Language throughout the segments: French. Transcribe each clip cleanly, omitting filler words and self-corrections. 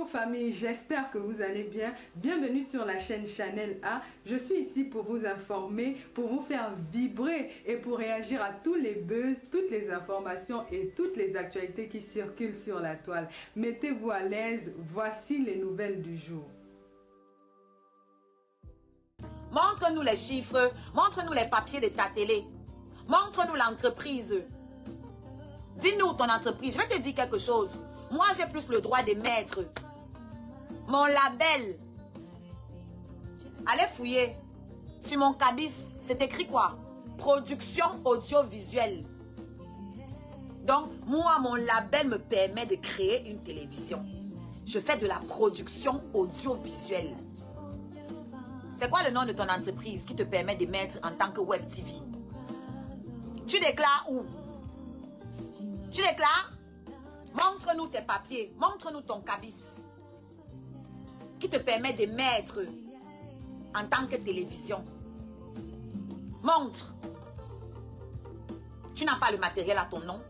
Bonjour famille, j'espère que vous allez bien. Bienvenue sur la chaîne Chanel A. Je suis ici pour vous informer, pour vous faire vibrer et pour réagir à tous les buzz, toutes les informations et toutes les actualités qui circulent sur la toile. Mettez-vous à l'aise, voici les nouvelles du jour. Montre-nous les chiffres, montre-nous les papiers de ta télé. Montre-nous l'entreprise. Dis-nous ton entreprise. Je vais te dire quelque chose. Moi, j'ai plus le droit d'émettre. Mon label. Allez fouiller. Sur mon cabis, c'est écrit quoi? Production audiovisuelle. Donc, moi, mon label me permet de créer une télévision. Je fais de la production audiovisuelle. C'est quoi le nom de ton entreprise qui te permet d'émettre en tant que Web TV? Tu déclares où? Tu déclares? Montre-nous tes papiers, montre-nous ton cabis qui te permet d'émettre en tant que télévision. Montre. Tu n'as pas le matériel à ton nom.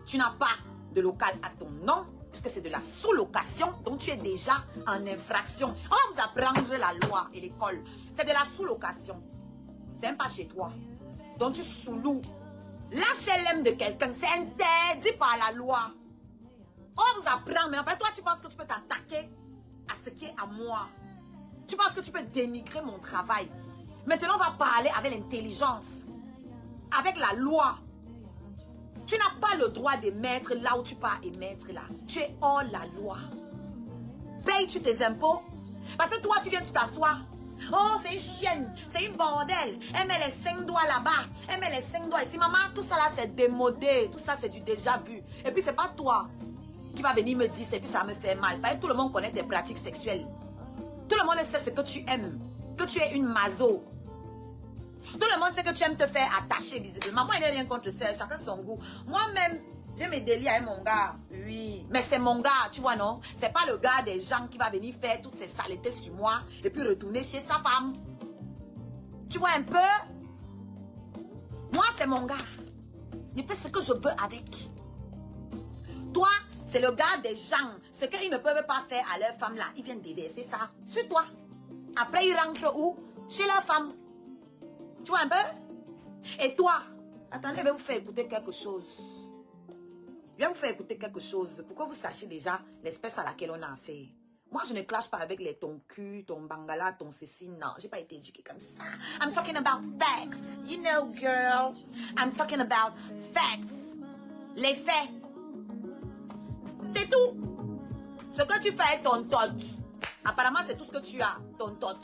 Tu n'as pas de local à ton nom, puisque c'est de la sous-location, donc tu es déjà en infraction. On va vous apprendre la loi et l'école. C'est de la sous-location. C'est même pas chez toi. Donc tu sous-loues. L'HLM de quelqu'un, c'est interdit par la loi. On va vous apprendre, mais en fait, toi, tu penses que tu peux t'attaquer à ce qui est à moi. Tu penses que tu peux dénigrer mon travail. Maintenant, on va parler avec l'intelligence, avec la loi. Tu n'as pas le droit d'émettre là où tu peux émettre là. Tu es hors la loi. Payes-tu tes impôts? Parce que toi, tu viens, tu t'assois. Oh, c'est une chienne, c'est une bordel. Elle met les 5 doigts là-bas. Elle met les 5 doigts ici. Maman, tout ça là, c'est démodé. Tout ça, c'est du déjà vu. Et puis, c'est pas toi qui va venir me dire, et puis ça me fait mal. Parce que tout le monde connaît tes pratiques sexuelles. Tout le monde sait ce que tu aimes. Que tu es une maso. Tout le monde sait que tu aimes te faire attacher visiblement. Moi, il n'y a rien contre le sexe. Chacun son goût. Moi-même, j'ai mes délires avec mon gars. Oui. Mais c'est mon gars, tu vois, non? C'est pas le gars des gens qui va venir faire toutes ces saletés sur moi et puis retourner chez sa femme. Tu vois un peu? Moi, c'est mon gars. Je fais ce que je veux avec. Toi, c'est le gars des gens. Ce qu'ils ne peuvent pas faire à leur femme là, ils viennent déverser ça sur toi. Après, ils rentrent où? Chez leur femme. Tu vois un peu? Et toi, attendez, je vais vous faire écouter quelque chose. Je vais vous faire écouter quelque chose pour que vous sachiez déjà l'espèce à laquelle on a affaire. Moi, je ne clash pas avec les ton cul, ton bangala, ton ceci. Non, j'ai pas été éduquée comme ça. I'm talking about facts. You know, girl. I'm talking about facts. Les faits. C'est tout. Ce que tu fais est ton tot. Apparemment, c'est tout ce que tu as, ton tot.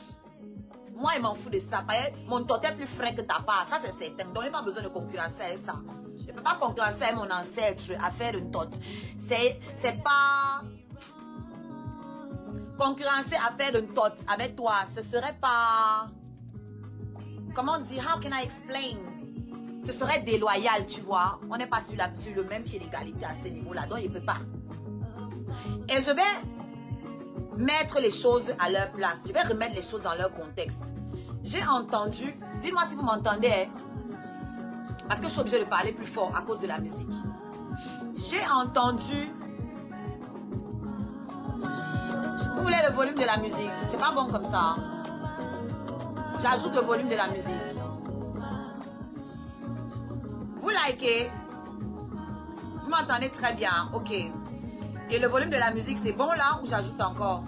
Moi, je m'en fous de ça. Mon tot est plus frais que ta part. Ça, c'est certain. Donc, il n'y a pas besoin de concurrencer avec ça. Je ne peux pas concurrencer avec mon ancêtre à faire une tot. C'est pas... Concurrencer à faire une tot avec toi, ce serait pas... Comment dire? How can I explain? Ce serait déloyal, tu vois. On n'est pas sur le même pied d'égalité à ce niveau-là. Donc, il ne peut pas. Et je vais mettre les choses à leur place. Je vais remettre les choses dans leur contexte. J'ai entendu, dites-moi si vous m'entendez, hein, parce que je suis obligée de parler plus fort à cause de la musique. J'ai entendu, vous voulez le volume de la musique? C'est pas bon comme ça. Hein? J'ajoute le volume de la musique. Vous likez? Vous m'entendez très bien, ok. Et le volume de la musique, c'est bon là ou j'ajoute encore?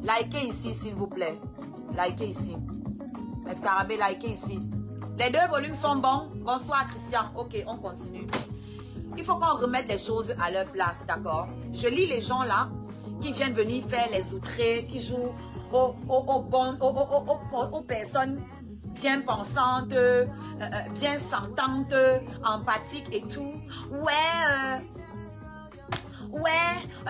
Likez ici, s'il vous plaît. Likez ici. Escarabée, likez ici. Les deux volumes sont bons. Bonsoir, Christian. Ok, on continue. Il faut qu'on remette les choses à leur place, d'accord? Je lis les gens là qui viennent venir faire les outrés, qui jouent aux personnes bien pensantes, bien sentantes, empathiques et tout.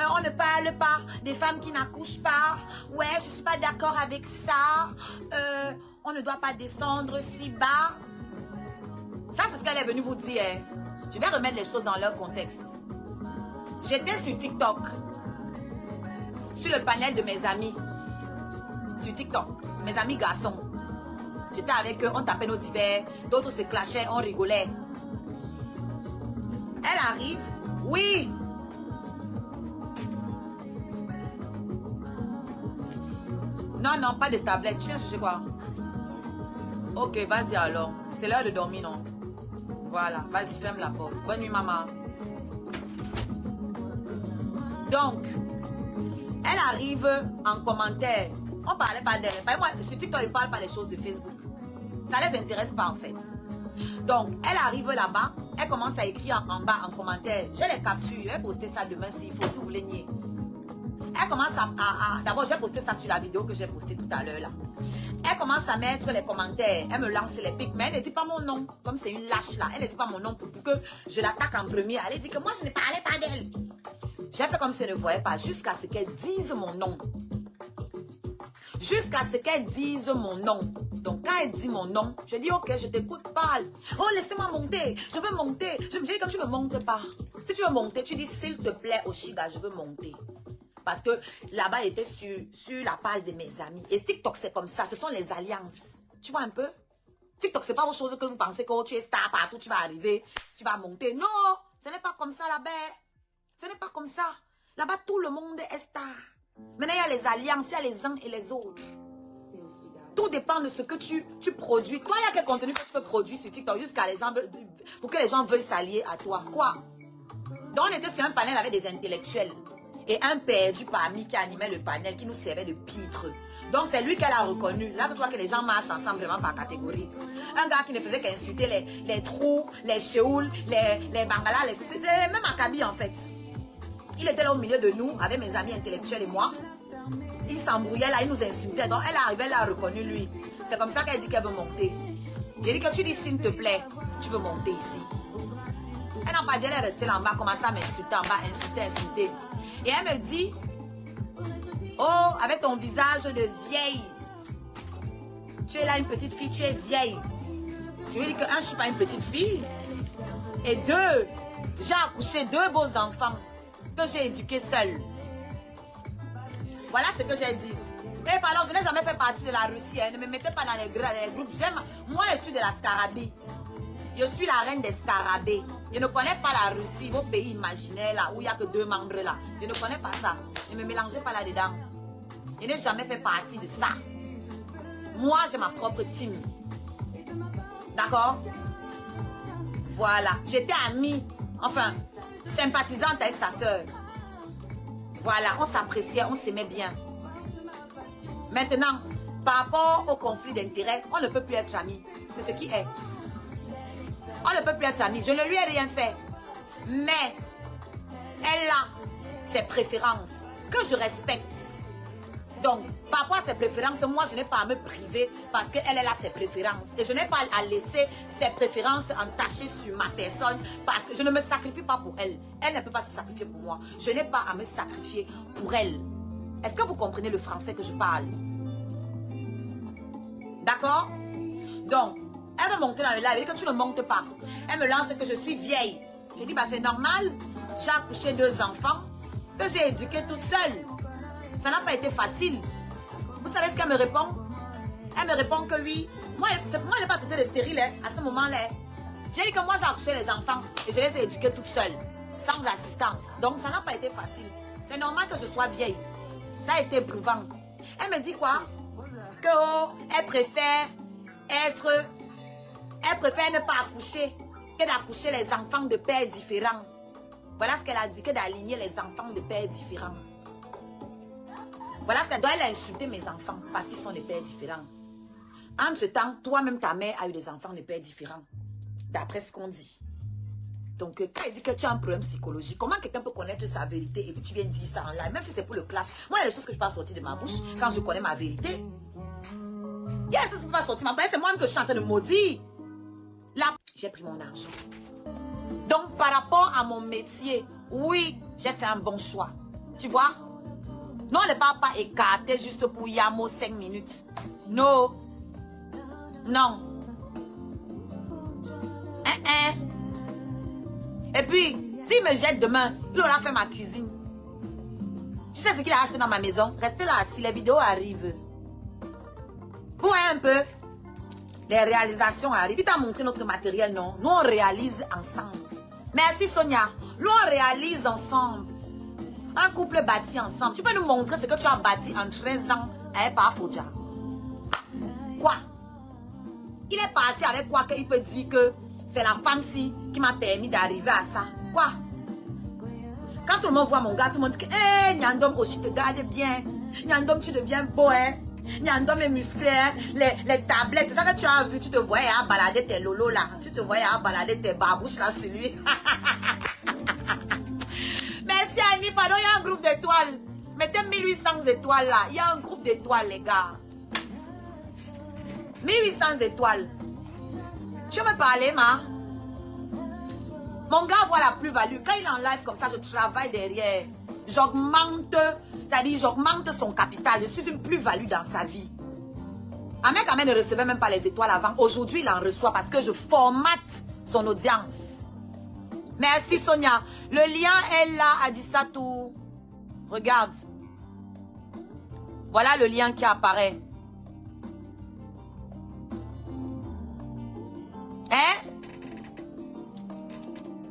On ne parle pas des femmes qui n'accouchent pas. Ouais, je suis pas d'accord avec ça. On ne doit pas descendre si bas. Ça, c'est ce qu'elle est venue vous dire. Hein. Je vais remettre les choses dans leur contexte. J'étais sur TikTok, sur le panel de mes amis. Sur TikTok, mes amis garçons. J'étais avec eux, on tapait nos divers. D'autres se clashaient, on rigolait. Elle arrive. Oui. Non, non, pas de tablette. Tu viens chercher quoi? Ok, vas-y alors. C'est l'heure de dormir, non? Voilà, vas-y, ferme la porte. Bonne nuit, maman. Donc, elle arrive en commentaire. On parlait pas d'elle. Moi, sur TikTok, ils ne parlent pas des choses de Facebook. Ça ne les intéresse pas, en fait. Donc, elle arrive là-bas. Elle commence à écrire en bas, en commentaire. Je les capture. Je vais poster ça demain s'il faut, si vous voulez nier. Elle commence à d'abord, j'ai posté ça sur la vidéo que j'ai postée tout à l'heure, là. Elle commence à mettre les commentaires. Elle me lance les pics. Mais elle ne dit pas mon nom. Comme c'est une lâche, là. Elle ne dit pas mon nom pour que je l'attaque en premier. Elle dit que moi, je ne parlais pas d'elle. J'ai fait comme si elle ne voyait pas. Jusqu'à ce qu'elle dise mon nom. Jusqu'à ce qu'elle dise mon nom. Donc, quand elle dit mon nom, je dis, ok, je t'écoute, parle. Oh, laissez-moi monter. Je veux monter. Je me dis que tu ne montes pas. Si tu veux monter, tu dis, s'il te plaît, Oshiga, je veux monter. Parce que là-bas, elle était sur la page de mes amis. Et TikTok, c'est comme ça. Ce sont les alliances. Tu vois un peu? TikTok, c'est pas aux choses que vous pensez que tu es star partout, tu vas arriver, tu vas monter. Non, ce n'est pas comme ça là-bas. Ce n'est pas comme ça. Là-bas, tout le monde est star. Maintenant, il y a les alliances, il y a les uns et les autres. Tout dépend de ce que tu produis. Toi, il y a quel contenu que tu peux produire sur TikTok jusqu'à les gens, pour que les gens veuillent s'allier à toi. Quoi? Donc, on était sur un panel avec des intellectuels. Et un perdu parmi qui animait le panel, qui nous servait de pitre. Donc, c'est lui qu'elle a reconnu. Là, que tu vois que les gens marchent ensemble vraiment par catégorie. Un gars qui ne faisait qu'insulter les trous, les chéouls, les bangalas, c'était les mêmes acabis en fait. Il était là au milieu de nous, avec mes amis intellectuels et moi. Il s'embrouillait là, il nous insultait. Donc, elle arrivait, elle a reconnu lui. C'est comme ça qu'elle dit qu'elle veut monter. J'ai dit que tu dis s'il te plaît, si tu veux monter ici. Elle n'a pas dit, elle est restée là en bas, commençait à m'insulter en bas, insulter. Et elle me dit, oh, avec ton visage de vieille, tu es là une petite fille, tu es vieille. Je lui dis que un, je ne suis pas une petite fille. Et deux, j'ai accouché 2 beaux enfants que j'ai éduqués seule. Voilà ce que j'ai dit. Et pardon, je n'ai jamais fait partie de la Russie. Ne me mettez pas dans les groupes. Moi, je suis de la Scarabée. Je suis la reine des Scarabées. Je ne connais pas la Russie, vos pays imaginaires là, où il n'y a que 2 membres là. Je ne connais pas ça. Ne me mélangez pas là-dedans. Je n'ai jamais fait partie de ça. Moi, j'ai ma propre team. D'accord? Voilà. J'étais amie, enfin, sympathisante avec sa soeur. Voilà, on s'appréciait, on s'aimait bien. Maintenant, par rapport au conflit d'intérêts, on ne peut plus être amis. C'est ce qui est. On ne peut plus être amis. Je ne lui ai rien fait. Mais, elle a ses préférences que je respecte. Donc, par rapport à ses préférences, moi, je n'ai pas à me priver parce qu'elle a ses préférences. Et je n'ai pas à laisser ses préférences entachées sur ma personne parce que je ne me sacrifie pas pour elle. Elle ne peut pas se sacrifier pour moi. Je n'ai pas à me sacrifier pour elle. Est-ce que vous comprenez le français que je parle? D'accord? Donc, elle veut monter dans le live. Elle dit que tu ne montes pas. Elle me lance que je suis vieille. Je dis, bah c'est normal. J'ai accouché 2 enfants que j'ai éduqués toute seule. Ça n'a pas été facile. Vous savez ce qu'elle me répond? Elle me répond que oui. Moi, elle n'est pas traitée de stérile hein, à ce moment-là. J'ai dit que moi, j'ai accouché les enfants et je les ai éduqués toute seule, sans assistance. Donc, ça n'a pas été facile. C'est normal que je sois vieille. Ça a été éprouvant. Elle me dit quoi? Que oh, elle préfère ne pas accoucher que d'accoucher les enfants de pères différents. Voilà ce qu'elle a dit, que d'aligner les enfants de pères différents. Voilà ce qu'elle doit. Elle a insulté mes enfants parce qu'ils sont des pères différents. Entre-temps, toi-même, ta mère a eu des enfants de pères différents. D'après ce qu'on dit. Donc, quand elle dit que tu as un problème psychologique, comment quelqu'un peut connaître sa vérité et puis tu viens dire ça en live, même si c'est pour le clash. Moi, il y a des choses que je ne peux pas sortir de ma bouche quand je connais ma vérité. Il y a des choses que je ne peux pas sortir de ma bouche. C'est moi-même que je suis en train de maudire. Là, j'ai pris mon argent. Donc, par rapport à mon métier, oui, j'ai fait un bon choix. Tu vois? Non, on ne va pas écarter juste pour Yamo 5 minutes. Non. Non. Et puis, s'il me jette demain, il aura fait ma cuisine. Tu sais ce qu'il a acheté dans ma maison? Restez là assis, les vidéos arrivent. Vous voyez un peu? Les réalisations arrivent. Il t'a montré notre matériel, non? Nous, on réalise ensemble. Merci, Sonia. Nous, on réalise ensemble. Un couple bâti ensemble. Tu peux nous montrer ce que tu as bâti en 13 ans avec Pafoja? Quoi? Il est parti avec quoi qu'il peut dire que c'est la femme-ci qui m'a permis d'arriver à ça? Quoi? Quand tout le monde voit mon gars, tout le monde dit que hey, Nyandom, oh, tu te gardes bien. Nyandom, tu deviens beau, hein? Nyandom est musclé, hein? Les tablettes, c'est ça que tu as vu. Tu te voyais à balader tes lolos là. Tu te voyais à balader tes babouches là sur lui. Merci Annie, pardon, il y a un groupe d'étoiles. Mettez 1800 étoiles là. Il y a un groupe d'étoiles, les gars. 1800 étoiles. Tu veux me parler, ma? Mon gars voit la plus-value. Quand il est en live comme ça, je travaille derrière. J'augmente, c'est-à-dire j'augmente son capital. Je suis une plus-value dans sa vie. Ahmed ne recevait même pas les étoiles avant. Aujourd'hui, il en reçoit parce que je formate son audience. Merci Sonia. Le lien est là, Adisatou. Regarde. Voilà le lien qui apparaît. Hein?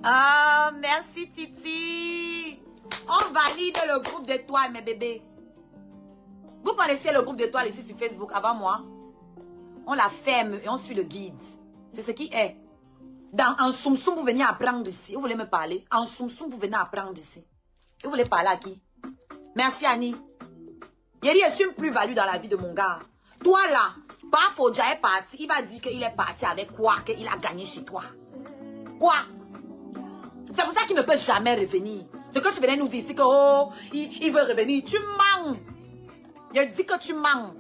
Ah, merci Titi. On valide le groupe d'étoiles, mes bébés. Vous connaissez le groupe d'étoiles ici sur Facebook avant moi? On la ferme et on suit le guide. C'est ce qui est. En Soum Soum, vous venez apprendre ici. Vous voulez me parler? En Soum Soum, vous venez apprendre ici. Et vous voulez parler à qui? Merci Annie. Yeri est une plus-value dans la vie de mon gars. Toi là, Pafoja est parti. Il va dire qu'il est parti avec quoi? Qu'il a gagné chez toi. Quoi? C'est pour ça qu'il ne peut jamais revenir. Ce que tu venais nous dire, c'est que oh, il veut revenir. Tu mens. Je dis que tu mens.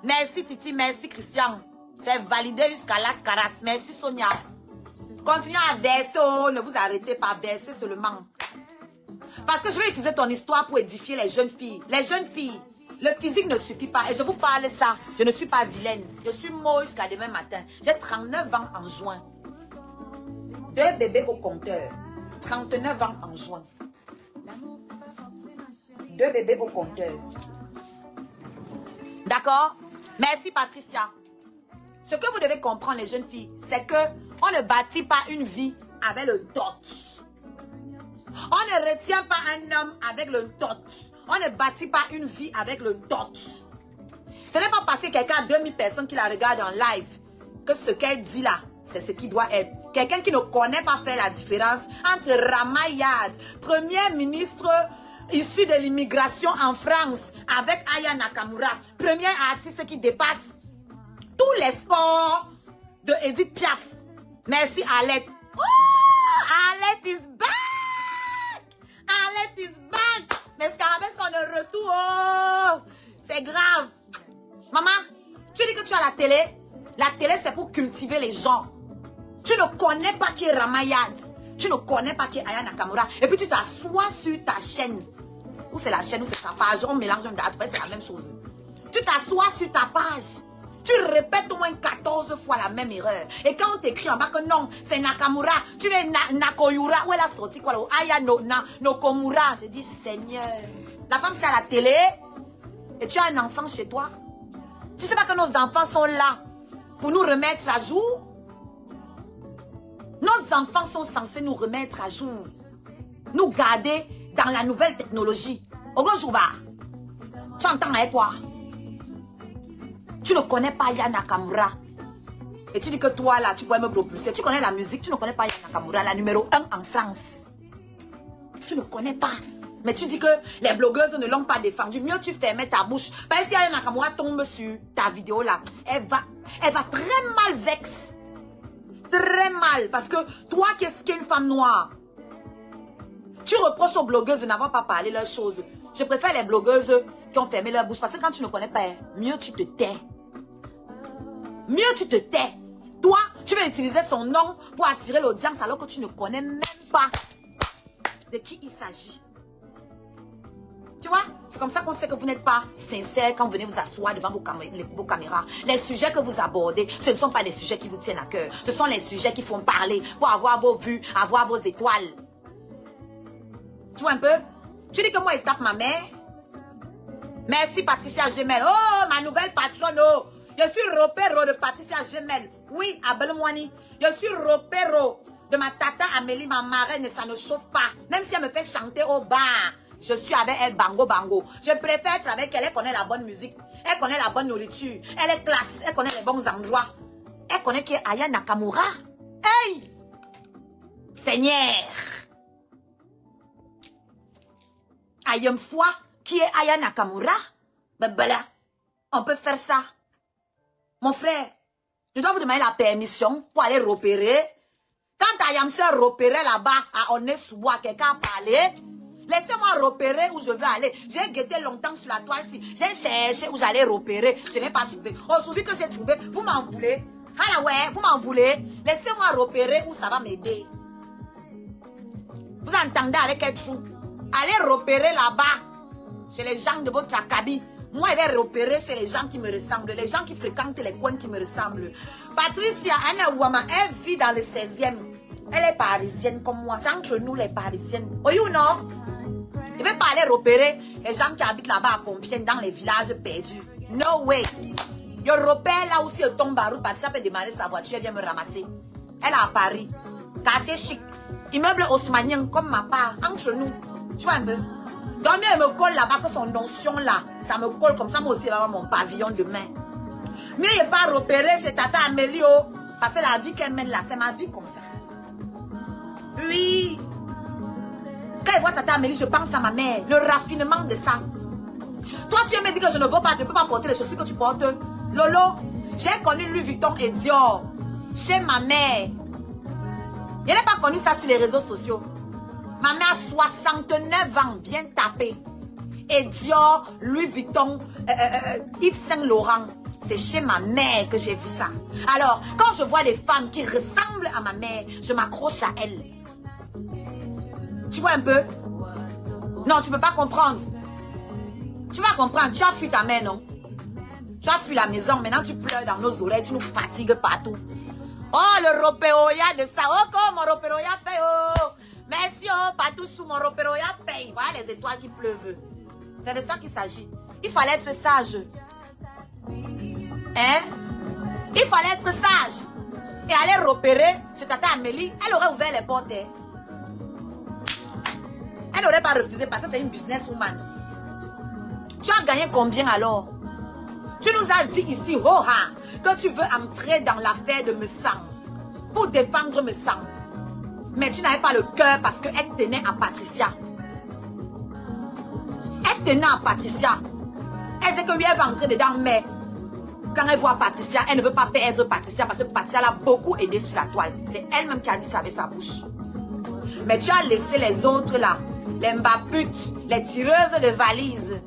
Merci Titi, merci Christian. C'est validé jusqu'à Las Caras. Merci Sonia. Continuez à verser. Oh, ne vous arrêtez pas, verser seulement. Parce que je vais utiliser ton histoire pour édifier les jeunes filles. Les jeunes filles, le physique ne suffit pas. Et je vous parle de ça. Je ne suis pas vilaine. Je suis morte jusqu'à demain matin. J'ai 39 ans en juin. 2 bébés au compteur. 39 ans en juin. 2 bébés au compteur. D'accord? Merci Patricia. Ce que vous devez comprendre les jeunes filles, c'est que on ne bâtit pas une vie avec le dot. On ne retient pas un homme avec le dot. On ne bâtit pas une vie avec le dot. Ce n'est pas parce que quelqu'un a 2000 personnes qui la regardent en live que ce qu'elle dit là, c'est ce qui doit être. Quelqu'un qui ne connaît pas faire la différence entre Ramayad, premier ministre issu de l'immigration en France, avec Aya Nakamura, premier artiste qui dépasse tous les scores de Edith Piaf. Merci Alette. Oh, Alette is back! Alette is back! Mais Scarabée sont de retour. Oh, c'est grave. Maman, tu dis que tu as la télé. La télé, c'est pour cultiver les gens. Tu ne connais pas qui est Ramayad. Tu ne connais pas qui est Aya Nakamura. Et puis tu t'assois sur ta chaîne. Ou c'est la chaîne ou c'est ta page. On mélange un date, c'est la même chose. Tu t'assois sur ta page. Tu répètes au moins 14 fois la même erreur. Et quand on t'écrit en bas que non, c'est Nakamura, tu es Nakoyura. Où elle a sorti quoi? Aya Nokomura. Je dis, Seigneur. La femme, c'est à la télé. Et tu as un enfant chez toi. Tu sais pas que nos enfants sont là pour nous remettre à jour? Nos enfants sont censés nous remettre à jour. Nous garder dans la nouvelle technologie. Ogo Jouba, tu entends avec toi? Tu ne connais pas Aya Nakamura. Et tu dis que toi là, tu pourrais me propulser. Tu connais la musique, tu ne connais pas Aya Nakamura, la numéro 1 en France. Tu ne connais pas. Mais tu dis que les blogueuses ne l'ont pas défendu. Mieux tu fermais ta bouche. Parce que si Aya Nakamura tombe sur ta vidéo là, elle va très mal vexer. Très mal. Parce que toi, qu'est-ce qu'est une femme noire? Tu reproches aux blogueuses de n'avoir pas parlé leurs choses. Je préfère les blogueuses qui ont fermé leur bouche. Parce que quand tu ne connais pas, mieux tu te tais. Mieux tu te tais. Toi, tu veux utiliser son nom pour attirer l'audience alors que tu ne connais même pas de qui il s'agit. Tu vois, c'est comme ça qu'on sait que vous n'êtes pas sincère quand vous venez vous asseoir devant vos caméras. Les sujets que vous abordez, ce ne sont pas les sujets qui vous tiennent à cœur. Ce sont les sujets qui font parler pour avoir vos vues, avoir vos étoiles. Tu vois un peu? Tu dis que moi, il tape ma mère. Merci Patricia Gemel. Oh, ma nouvelle patronne. Oh, Je suis Ropero de Patricia Gemel. Oui, Abelmoani. Je suis Ropero de ma tata Amélie, ma marraine, et ça ne chauffe pas. Même si elle me fait chanter au bar, je suis avec elle bango bango. Je préfère être avec elle. Elle connaît la bonne musique. Elle connaît la bonne nourriture. Elle est classe. Elle connaît les bons endroits. Elle connaît qui est Aya Nakamura. Hey! Seigneur! Ayem foi qui est Aya Nakamura? Ben voilà. On peut faire ça. Mon frère, je dois vous demander la permission pour aller repérer. Quand Ayam se repérer là-bas à Onesoubois, quelqu'un a parlé, laissez-moi repérer où je veux aller. J'ai guetté longtemps sur la toile-ci. J'ai cherché où j'allais repérer. Je n'ai pas trouvé. Aujourd'hui que j'ai trouvé, vous m'en voulez? Ah ouais, vous m'en voulez? Laissez-moi repérer où ça va m'aider. Vous entendez avec quel trou? Allez repérer là-bas, chez les gens de votre acabit. Moi, je vais repérer chez les gens qui me ressemblent, les gens qui fréquentent les coins qui me ressemblent. Patricia Anna Ouama, elle vit dans le 16e. Elle est parisienne comme moi. C'est entre nous les parisiennes. Oh, you know? Je ne vais pas aller repérer les gens qui habitent là-bas à Compiègne, dans les villages perdus. No way. Je repère là aussi, elle tombe à route. Patricia peut démarrer sa voiture, elle vient me ramasser. Elle est à Paris. Quartier chic. Immeuble haussmannien comme ma part. Entre nous. Tu vois un peu? Donc, mieux, elle me colle là-bas que son notion là. Ça me colle comme ça, moi aussi, je vais avoir mon pavillon demain. Mieux, je n'ai pas repéré chez Tata Amélie. Parce que la vie qu'elle mène là, c'est ma vie comme ça. Oui. Quand je vois Tata Amélie, je pense à ma mère. Le raffinement de ça. Toi, tu me dis que je ne veux pas, tu ne peux pas porter les chaussures que tu portes. Lolo, j'ai connu Louis Vuitton et Dior chez ma mère. Je n'ai pas connu ça sur les réseaux sociaux. Ma mère a 69 ans, bien tapé. Et Dior, Louis Vuitton, Yves Saint Laurent. C'est chez ma mère que j'ai vu ça. Alors, quand je vois des femmes qui ressemblent à ma mère, je m'accroche à elles. Tu vois un peu? Non, tu ne peux pas comprendre. Tu vas comprendre. Tu as fui ta mère, non? Tu as fui la maison. Maintenant, tu pleures dans nos oreilles. Tu nous fatigues partout. Oh, le ropéoya de ça. Oh, comme mon ropéoya paye. Oh. Merci, oh, partout sous mon ropéoya paye. Voilà les étoiles qui pleuvent. C'est de ça qu'il s'agit. Il fallait être sage. Hein? Il fallait être sage. Et aller repérer chez Tata Amélie. Elle aurait ouvert les portes. Elle n'aurait pas refusé parce que c'est une businesswoman. Tu as gagné combien alors? Tu nous as dit ici, Hoha, que tu veux entrer dans l'affaire de Messang pour défendre Messang. Mais tu n'avais pas le cœur parce qu'elle tenait à Patricia. Elle tenait à Patricia. Elle disait que lui, elle va entrer dedans, mais quand elle voit Patricia, elle ne veut pas perdre Patricia parce que Patricia l'a beaucoup aidé sur la toile. C'est elle-même qui a dit ça avec sa bouche. Mais tu as laissé les autres là, les mbaputes, les tireuses de valises,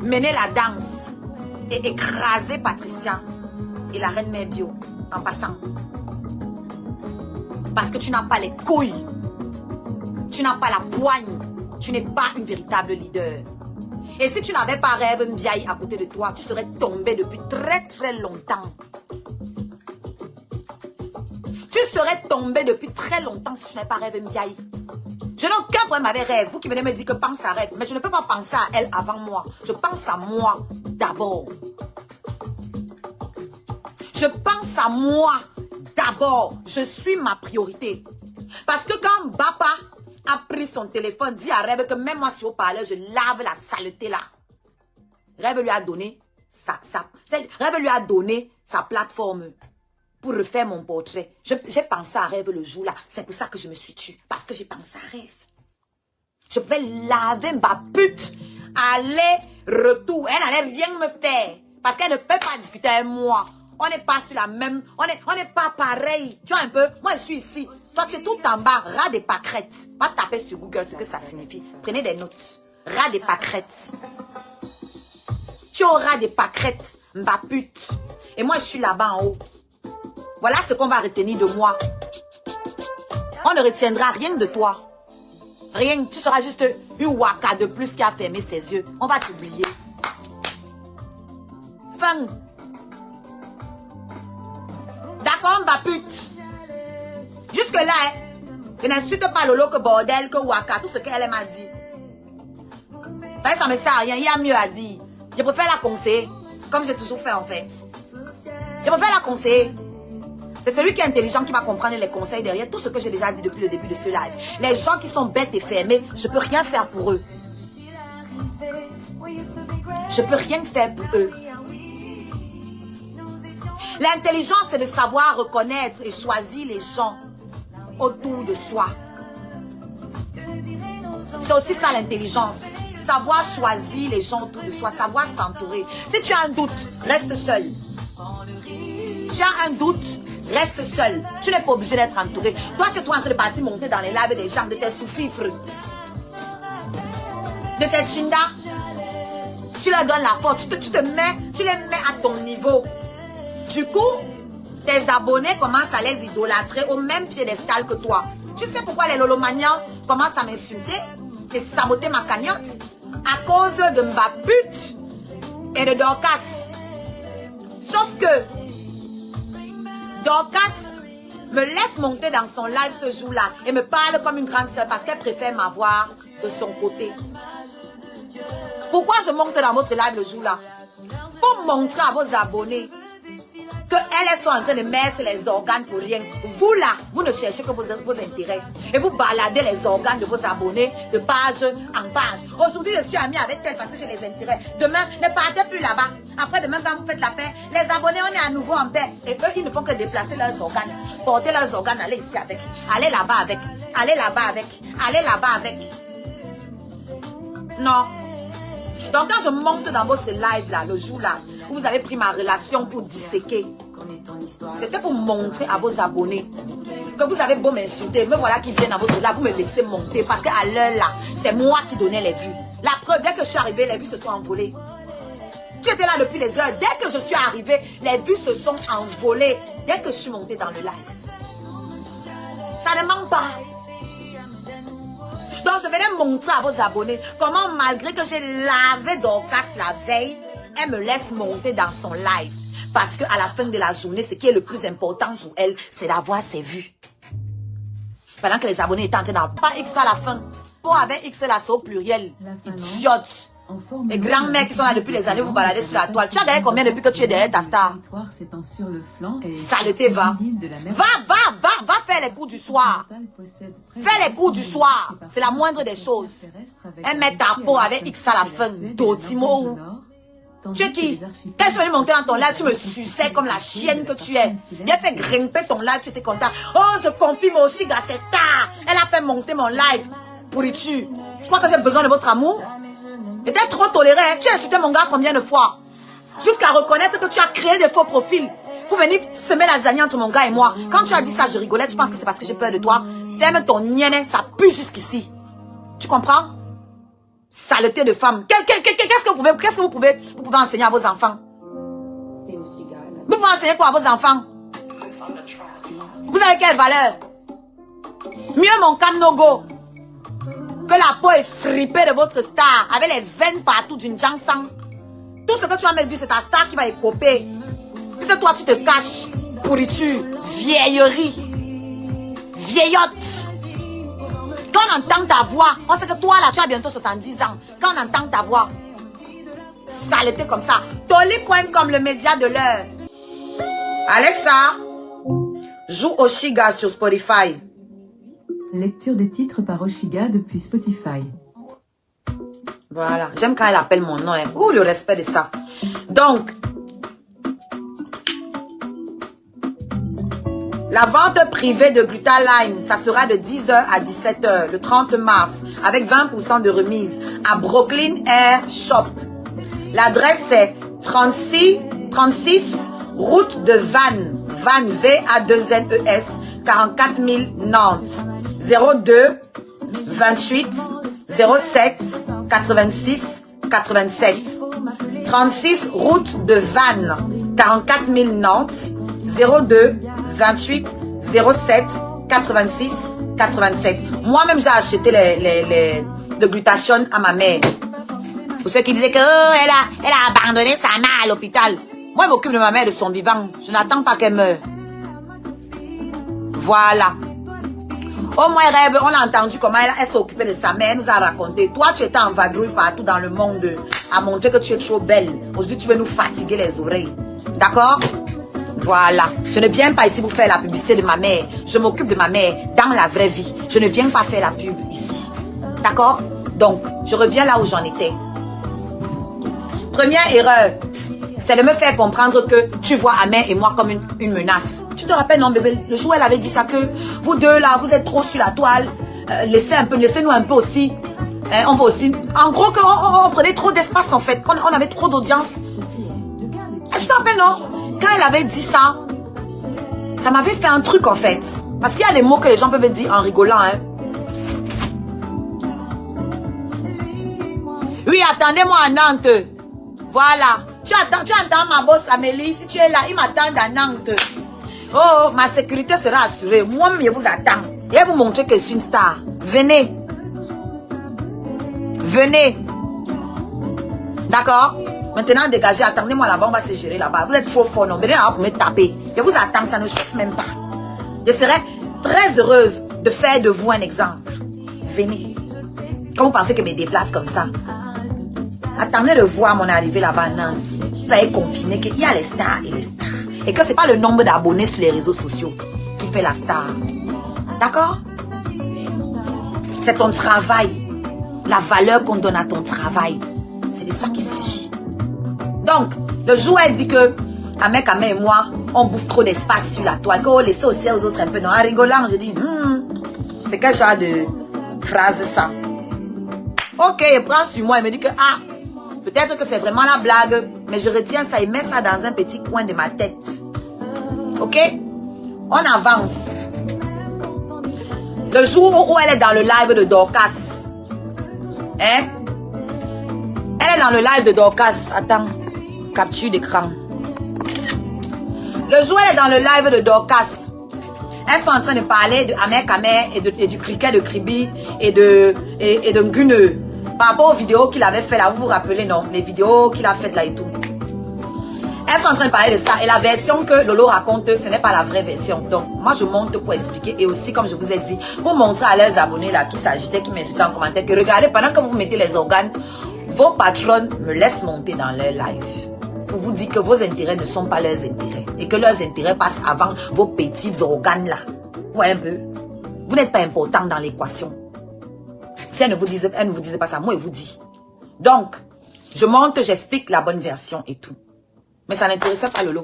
mener la danse et écraser Patricia et la reine mère bio en passant. Parce que tu n'as pas les couilles, tu n'as pas la poigne, tu n'es pas une véritable leader. Et si tu n'avais pas Rêve Mbiaye à côté de toi, tu serais tombé depuis très très longtemps. Tu serais tombé depuis très longtemps si tu n'avais pas Rêve Mbiaye. Je n'ai aucun problème avec Rêve. Vous qui venez me dire que pense à Rêve. Mais je ne peux pas penser à elle avant moi. Je pense à moi d'abord. Je pense à moi d'abord. Je suis ma priorité. Parce que quand Bapa a pris son téléphone, dit à Rêve que même moi sur haut-parleur, je lave la saleté là. Rêve lui a donné Rêve lui a donné sa plateforme pour refaire mon portrait. J'ai pensé à Rêve le jour là. C'est pour ça que je me suis tue. Parce que j'ai pensé à Rêve. Je pouvais laver ma pute. Aller, retour. Elle n'allait rien me faire. Parce qu'elle ne peut pas discuter avec moi. On n'est pas sur la même... On n'est pas pareil. Tu vois un peu? Moi, je suis ici. Toi, tu es tout en bas. Rat des pâquerettes. Va taper sur Google ce que ça signifie. Prenez des notes. Rat des pâquerettes. Tu auras des pâquerettes. Ma pute. Et moi, je suis là-bas en haut. Voilà ce qu'on va retenir de moi. On ne retiendra rien de toi. Rien. Tu seras juste une waka de plus qui a fermé ses yeux. On va t'oublier. Fin. D'accord, ma pute. Jusque-là, je n'insulte pas Lolo que bordel, que waka, tout ce qu'elle m'a dit. Ça me sert à rien. Il y a mieux à dire. Je préfère la conseiller. Comme j'ai toujours fait en fait. Je préfère la conseiller. C'est celui qui est intelligent qui va comprendre les conseils derrière tout ce que j'ai déjà dit depuis le début de ce live. Les gens qui sont bêtes et fermés, je ne peux rien faire pour eux. Je ne peux rien faire pour eux. L'intelligence, c'est de savoir reconnaître et choisir les gens autour de soi. C'est aussi ça l'intelligence. Savoir choisir les gens autour de soi, savoir s'entourer. Si tu as un doute, reste seul. Tu as un doute, reste seul. Tu n'es pas obligé d'être entouré. Toi, tu es en train de partir monter dans les lives des gens, de tes sous-fifres, de tes chindas. Tu leur donnes la force, tu les mets à ton niveau. Du coup, tes abonnés commencent à les idolâtrer au même piédestal que toi. Tu sais pourquoi les lolomanians commencent à m'insulter et saboter ma cagnotte? À cause de ma pute et de Dorcas. Sauf que Dorcas me laisse monter dans son live ce jour-là et me parle comme une grande sœur parce qu'elle préfère m'avoir de son côté. Pourquoi je monte dans votre live le jour-là? Pour montrer à vos abonnés qu'elles sont en train de mettre les organes pour rien. Vous là, vous ne cherchez que vos intérêts. Et vous baladez les organes de vos abonnés de page en page. Aujourd'hui, je suis amie avec tel parce que j'ai les intérêts. Demain, ne partez plus là-bas. Après demain, quand vous faites la paix, les abonnés, on est à nouveau en paix. Et eux, ils ne font que déplacer leurs organes. Porter leurs organes, aller ici avec. Aller là-bas avec. Aller là-bas avec. Aller là-bas avec. Non. Donc quand je monte dans votre live là, le jour là, où vous avez pris ma relation pour disséquer, c'était pour montrer à vos abonnés que vous avez beau m'insulter, me voilà qui viennent dans votre live, vous me laissez monter parce qu'à l'heure là, c'est moi qui donnais les vues. La preuve, dès que je suis arrivée, les vues se sont envolées. Tu étais là depuis les heures. Dès que je suis arrivée, les vues se sont envolées. Dès que je suis montée dans le live. Ça ne manque pas. Donc je venais montrer à vos abonnés comment malgré que j'ai lavé Dorcas la veille, elle me laisse monter dans son live. Parce qu'à la fin de la journée, ce qui est le plus important pour elle, c'est d'avoir ses vues. Pendant que les abonnés étaient en train d'en pas X à la fin. Pour avec X là, c'est au pluriel. Idiote. Les grands mecs qui sont là depuis les années, vous baladez sur la toile. Tu as gagné combien depuis que tu es derrière ta star? Saleté, va faire les coups du soir. Fais les coups du soir. C'est la moindre des choses. Elle met ta peau avec X à la fin. Totimo. Tu es qui? Quand je suis venue monter dans ton live, tu me suçais comme la chienne que tu es. J'ai fait grimper ton live, tu étais content. Oh, je confie moi aussi, gars, c'est star. Elle a fait monter mon live. Pourritu. Je crois que j'ai besoin de votre amour. T'es trop toléré. Hein? Tu as insulté mon gars combien de fois? Jusqu'à reconnaître que tu as créé des faux profils pour venir semer la lasagne entre mon gars et moi. Quand tu as dit ça, je rigolais. Je pense que c'est parce que j'ai peur de toi. T'aimes ton nienne, ça pue jusqu'ici. Tu comprends? Saleté de femme. Qu'est-ce que vous pouvez enseigner à vos enfants? Vous pouvez enseigner quoi à vos enfants? Vous avez quelle valeur? Mieux mon cam no go que la peau est fripée de votre star avec les veines partout d'une Jansang. Tout ce que tu vas me dire, c'est ta star qui va écoper. C'est toi, tu te caches. Pourriture, vieillerie, vieillotte. Quand on entend ta voix, on sait que toi là, tu as bientôt 70 ans. Quand on entend ta voix, saleté comme ça. Toli.com, le média de l'heure. Alexa, joue Oshiga sur Spotify. Lecture des titres par Oshiga depuis Spotify. Voilà, j'aime quand elle appelle mon nom. Hein. Ouh, le respect de ça. Donc, la vente privée de Glutaline, ça sera de 10h à 17h le 30 mars avec 20% de remise à Brooklyn Air Shop. L'adresse c'est 36 route de Vannes, V-A-2-N-E-S, 44 000 Nantes. 02 28 07 86 87. 36 route de Vannes, 44 000 Nantes. 02 28 07 86 87. Moi-même, j'ai acheté le glutathione à ma mère. Pour ceux qui disaient que elle a abandonné sa mère à l'hôpital. Moi, je m'occupe de ma mère de son vivant. Je n'attends pas qu'elle meure. Voilà. Au moins, rêve, on a entendu comment elle s'est occupée de sa mère, elle nous a raconté. Toi, tu étais en vadrouille partout dans le monde à montrer que tu es trop belle. Aujourd'hui, tu veux nous fatiguer les oreilles. D'accord? Voilà. Je ne viens pas ici pour faire la publicité de ma mère. Je m'occupe de ma mère dans la vraie vie. Je ne viens pas faire la pub ici. D'accord? Donc, je reviens là où j'en étais. Première erreur, c'est de me faire comprendre que tu vois Amé et moi comme une menace. Tu te rappelles, non, bébé? Le jour où elle avait dit ça, que vous deux là, vous êtes trop sur la toile. Laissez-nous un peu aussi. On va aussi. En gros, on prenait trop d'espace en fait. On avait trop d'audience. Tu te rappelles, non? Quand elle avait dit ça, ça m'avait fait un truc en fait. Parce qu'il y a des mots que les gens peuvent dire en rigolant. Hein. Oui, attendez-moi à Nantes. Voilà. Tu entends ma boss Amélie? Si tu es là, il m'attend à Nantes. Oh, ma sécurité sera assurée. Moi-même, je vous attends. Je vais vous montrer que je suis une star. Venez. Venez. D'accord? Maintenant, dégagez. Attendez-moi là-bas. On va se gérer là-bas. Vous êtes trop fort, non? Venez là pour me taper. Je vous attends. Ça ne chauffe même pas. Je serai très heureuse de faire de vous un exemple. Venez. Quand vous pensez que je me déplace comme ça, attendez de voir mon arrivée là-bas à Nantes. Vous avez confirmé qu'il y a les stars et les stars. Et que ce n'est pas le nombre d'abonnés sur les réseaux sociaux qui fait la star. D'accord? C'est ton travail. La valeur qu'on donne à ton travail. C'est de ça qu'il s'agit. Donc, le jour où elle dit que Amé et moi, on bouffe trop d'espace sur la toile, qu'on laisse aussi aux autres un peu. Non, en rigolant, je dis, c'est quel genre de phrase ça? Ok, il prend sur moi et me dit que, peut-être que c'est vraiment la blague, mais je retiens ça et mets ça dans un petit coin de ma tête. Ok? On avance. Le jour où elle est dans le live de Dorcas. Hein? Elle est dans le live de Dorcas. Attends. Capture d'écran. Le jour où elle est dans le live de Dorcas. Elles sont en train de parler de Amé et du cricket de Kribi et de Ngune. Par rapport aux vidéos qu'il avait fait là, vous vous rappelez, non? Les vidéos qu'il a faites là et tout. Elles sont en train de parler de ça. Et la version que Lolo raconte, ce n'est pas la vraie version. Donc, moi, je monte pour expliquer. Et aussi, comme je vous ai dit, pour montrer à leurs abonnés là qui s'agitaient, qui m'insultaient en commentaire, que regardez, pendant que vous mettez les organes, vos patrons me laissent monter dans leur live. Pour vous dire que vos intérêts ne sont pas leurs intérêts. Et que leurs intérêts passent avant vos petits organes là. Ouais, un peu. Vous n'êtes pas important dans l'équation. Si elle ne vous disait pas ça, moi, elle vous dit. Donc, je monte, j'explique la bonne version et tout. Mais ça n'intéressait pas Lolo.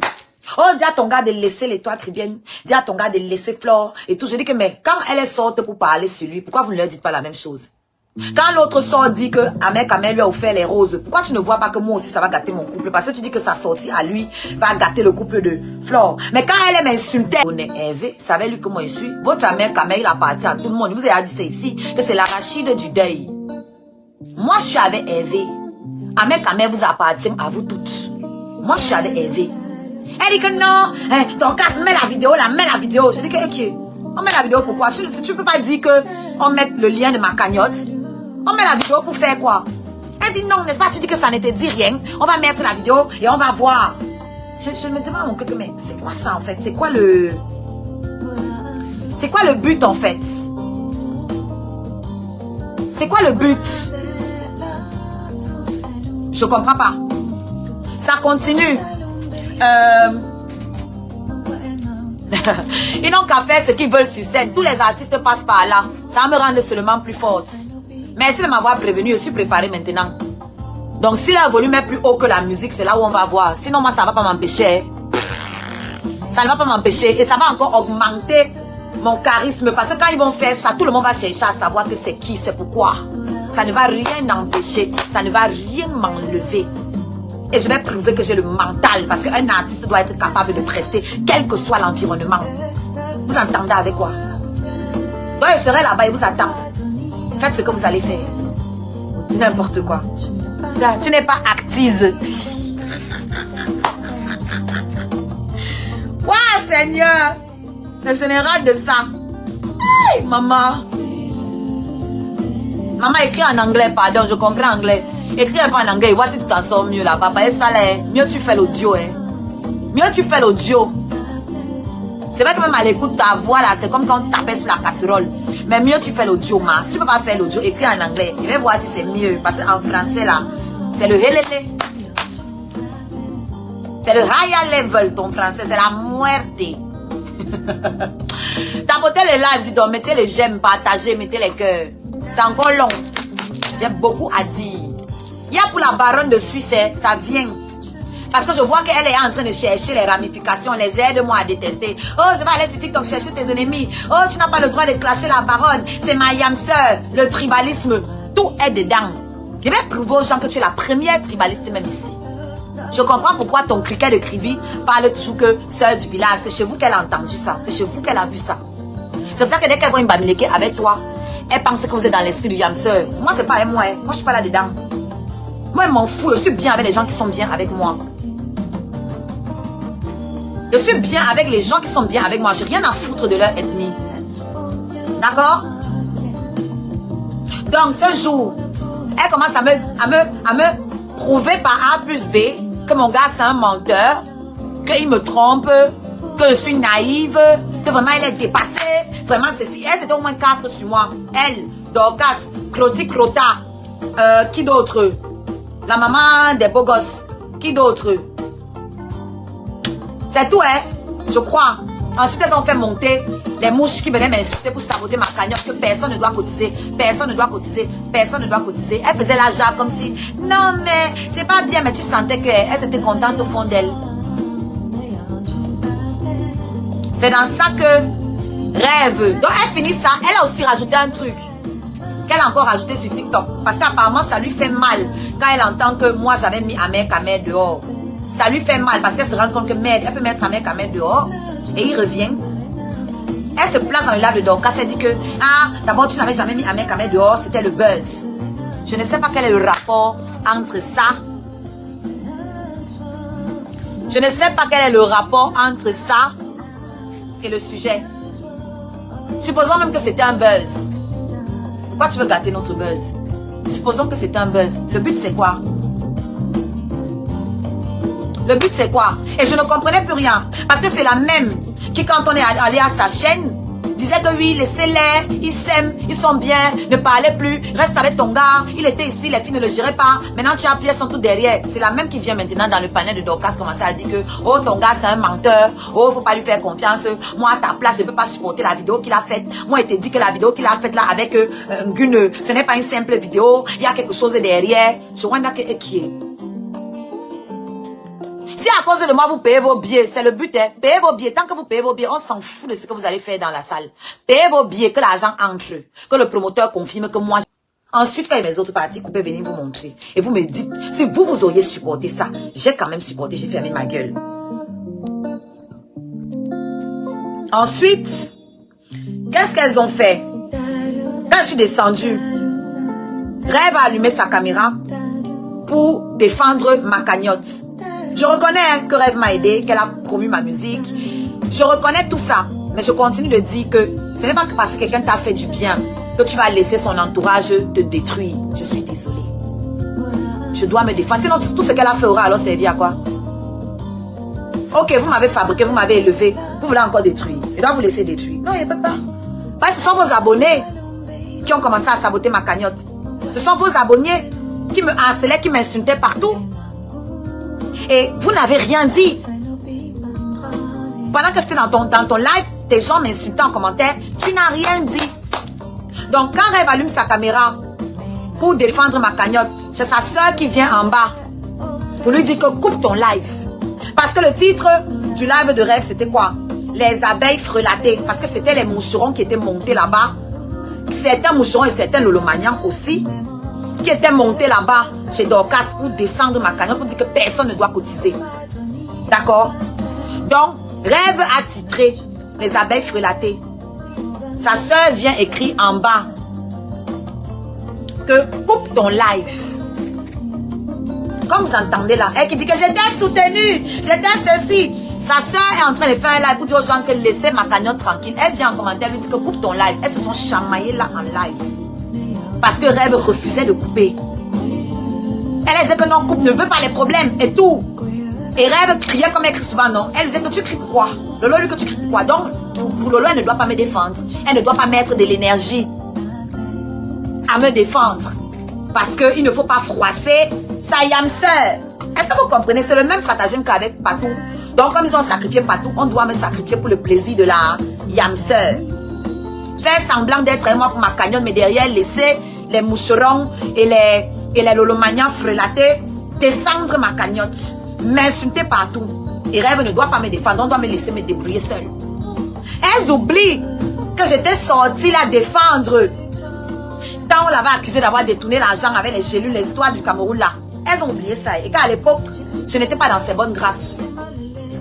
Oh, dis à ton gars de laisser les toits tribiennes. Dis à ton gars de laisser Flore et tout. Je dis que, mais quand elle est sorte pour parler sur lui, pourquoi vous ne leur dites pas la même chose? Quand l'autre sort dit que Amé lui a offert les roses, pourquoi tu ne vois pas que moi aussi ça va gâter mon couple? Parce que tu dis que sa sortie à lui va gâter le couple de Flore. Mais quand elle m'insultait, on est Hervé, savez lui comment je suis? Votre Amé il appartient à tout le monde. Je vous ai dit ça ici, que c'est l'arachide du deuil. Moi je suis avec Hervé. Amé vous appartient à vous toutes. Moi je suis avec Hervé. Elle dit que non, ton casse, mets la vidéo là, mets la vidéo. Je dis que ok, on met la vidéo pourquoi? Tu peux pas dire que on met le lien de ma cagnotte. On met la vidéo pour faire quoi? Elle dit non, n'est-ce pas? Tu dis que ça ne te dit rien. On va mettre la vidéo et on va voir. Je me demande à mon cœur, mais c'est quoi ça en fait? C'est quoi le but en fait? C'est quoi le but? Je comprends pas. Ça continue. Ils n'ont qu'à faire ce qu'ils veulent sur scène. Tous les artistes passent par là. Ça me rend seulement plus forte. Merci de m'avoir prévenu. Je suis préparée maintenant. Donc si le volume est plus haut que la musique, c'est là où on va voir. Sinon moi ça ne va pas m'empêcher. Ça ne va pas m'empêcher. Et ça va encore augmenter mon charisme. Parce que quand ils vont faire ça, tout le monde va chercher à savoir que c'est qui, c'est pourquoi. Ça ne va rien empêcher. Ça ne va rien m'enlever. Et je vais prouver que j'ai le mental. Parce qu'un artiste doit être capable de prester, quel que soit l'environnement. Vous entendez avec quoi? Donc je serai là-bas et vous attends. Faites ce que vous allez faire. N'importe quoi. Tu n'es pas actise. Waouh, Seigneur. Le général de ça. Hey, maman. Maman écrit en anglais, pardon, je comprends anglais. Écris un peu en anglais, vois si tu t'en sors mieux là-bas. Ça là, mieux tu fais l'audio. Mieux tu fais l'audio. C'est vrai que même à l'écoute, ta voix là, c'est comme quand on tapait sur la casserole. Mais mieux tu fais l'audio, ma. Si tu peux pas faire l'audio, écris en anglais. Je vais voir si c'est mieux. Parce qu'en français là, c'est le helele. C'est le high level, ton français. C'est la muerte. Tapotez les lives, dis donc, mettez les j'aime, partagez, mettez les cœurs. C'est encore long. J'ai beaucoup à dire. Il y a pour la baronne de Suisse, ça vient. Parce que je vois qu'elle est en train de chercher les ramifications, les aide-moi à détester. Oh, je vais aller sur TikTok chercher tes ennemis. Oh, tu n'as pas le droit de clasher la baronne. C'est ma yam sœur. Le tribalisme, tout est dedans. Je vais prouver aux gens que tu es la première tribaliste même ici. Je comprends pourquoi ton criquet de Kribi parle toujours que sœur du village. C'est chez vous qu'elle a entendu ça. C'est chez vous qu'elle a vu ça. C'est pour ça que dès qu'elle voit une bamileke avec toi, elle pense que vous êtes dans l'esprit du yam sœur. Moi, c'est pas moi. Moi, je suis pas là-dedans. Moi, je m'en fous. Je suis bien avec les gens qui sont bien avec moi. Je suis bien avec les gens qui sont bien avec moi. Je n'ai rien à foutre de leur ethnie. D'accord? Donc, ce jour, elle commence à me prouver par A plus B que mon gars, c'est un menteur, qu'il me trompe, que je suis naïve, que vraiment, elle est dépassée. Vraiment, ceci. Elle, c'était au moins 4 sur moi. Elle, Dorcas, Croti Crota. Qui d'autre? La maman des beaux gosses. Qui d'autre? C'est tout, hein, je crois. Ensuite, elles ont fait monter les mouches qui venaient m'insulter pour saboter ma cagnotte, que personne ne doit cotiser, personne ne doit cotiser, personne ne doit cotiser. Elle faisait la jarre comme si, non, mais c'est pas bien, mais tu sentais qu'elle était contente au fond d'elle. C'est dans ça que rêve. Donc, elle finit ça. Elle a aussi rajouté un truc qu'elle a encore rajouté sur TikTok. Parce qu'apparemment, ça lui fait mal quand elle entend que moi, j'avais mis Amer Kamer dehors. Ça lui fait mal parce qu'elle se rend compte que merde, elle peut mettre Amer Kamer dehors et il revient. Elle se place dans le live de Dorcas. Elle dit que, ah, d'abord tu n'avais jamais mis Amer Kamer dehors, c'était le buzz. Je ne sais pas quel est le rapport entre ça. Je ne sais pas quel est le rapport entre ça et le sujet. Supposons même que c'était un buzz. Pourquoi tu veux gâter notre buzz? Supposons que c'était un buzz. Le but c'est quoi? Le but c'est quoi? Et je ne comprenais plus rien. Parce que c'est la même qui, quand on est allé à sa chaîne, disait que oui, laissez-les, ils s'aiment, ils sont bien, ne parlez plus, reste avec ton gars, il était ici, les filles ne le géraient pas, maintenant tu as appris, elles sont toutes derrière. C'est la même qui vient maintenant dans le panel de Dorcas commencer à dire que, oh ton gars c'est un menteur, oh faut pas lui faire confiance, moi à ta place je peux pas supporter la vidéo qu'il a faite, moi il te dit que la vidéo qu'il a faite là avec Gune, ce n'est pas une simple vidéo, il y a quelque chose derrière. Je wonder qui est. Si à cause de moi, vous payez vos billets, c'est le but, hein. Payez vos billets. Tant que vous payez vos billets, on s'en fout de ce que vous allez faire dans la salle. Payez vos billets, que l'argent entre, que le promoteur confirme que moi... Ensuite, quand mes autres parties, vous pouvez venir vous montrer. Et vous me dites, si vous auriez supporté ça, j'ai quand même supporté, j'ai fermé ma gueule. Ensuite, qu'est-ce qu'elles ont fait? Quand je suis descendue, Rêve a allumé sa caméra pour défendre ma cagnotte. Je reconnais que Rêve m'a aidé, qu'elle a promu ma musique. Je reconnais tout ça. Mais je continue de dire que ce n'est pas parce que quelqu'un t'a fait du bien que tu vas laisser son entourage te détruire. Je suis désolée. Je dois me défendre. Sinon, tout ce qu'elle a fait aura alors servi à quoi? Ok, vous m'avez fabriqué, vous m'avez élevé. Vous voulez encore détruire. Je dois vous laisser détruire. Non, il ne peut pas. Parce que ce sont vos abonnés qui ont commencé à saboter ma cagnotte. Ce sont vos abonnés qui me harcelaient, qui m'insultaient partout. Et vous n'avez rien dit. Pendant que j'étais dans ton live, des gens m'insultaient en commentaire. Tu n'as rien dit. Donc quand Rêve allume sa caméra pour défendre ma cagnotte, c'est sa soeur qui vient en bas pour lui dire que coupe ton live. Parce que le titre du live de Rêve, c'était quoi? Les abeilles frelatées. Parce que c'était les moucherons qui étaient montés là-bas. Certains moucherons et certains lolomanians aussi, qui étaient montés là-bas chez Dorcas pour descendre ma cagnotte, pour dire que personne ne doit cotiser. D'accord? Donc, Rêve a titré les abeilles frelatées. Sa soeur vient écrire en bas que coupe ton live. Comme vous entendez là, elle qui dit que j'étais soutenue, j'étais ceci. Sa soeur est en train de faire un live pour dire aux gens que laissez ma cagnotte tranquille. Elle vient en commentaire, elle lui dit que coupe ton live. Elles se sont chamaillées là en live. Parce que Rêve refusait de couper. Elle disait que non, coupe ne veut pas les problèmes et tout. Et Rêve criait comme elle crie souvent, non. Elle disait que tu cries pourquoi? Lolo lui que tu cries pourquoi? Donc, pour Lolo, elle ne doit pas me défendre. Elle ne doit pas mettre de l'énergie à me défendre. Parce qu'il ne faut pas froisser sa yam sœur. Est-ce que vous comprenez? C'est le même stratagème qu'avec Patou. Donc, comme ils ont sacrifié Patou, on doit me sacrifier pour le plaisir de la yam sœur. Faire semblant d'être moi pour ma cagnotte, mais derrière, laisser les moucherons et les lolomaniens frelatés descendre ma cagnotte. M'insulter partout. Et Rêve ne doit pas me défendre, on doit me laisser me débrouiller seule. Elles oublient que j'étais sortie la défendre. Quand on l'avait accusé d'avoir détourné l'argent avec les gélules, les histoires du Cameroun là. Elles ont oublié ça. Et qu'à l'époque, je n'étais pas dans ses bonnes grâces.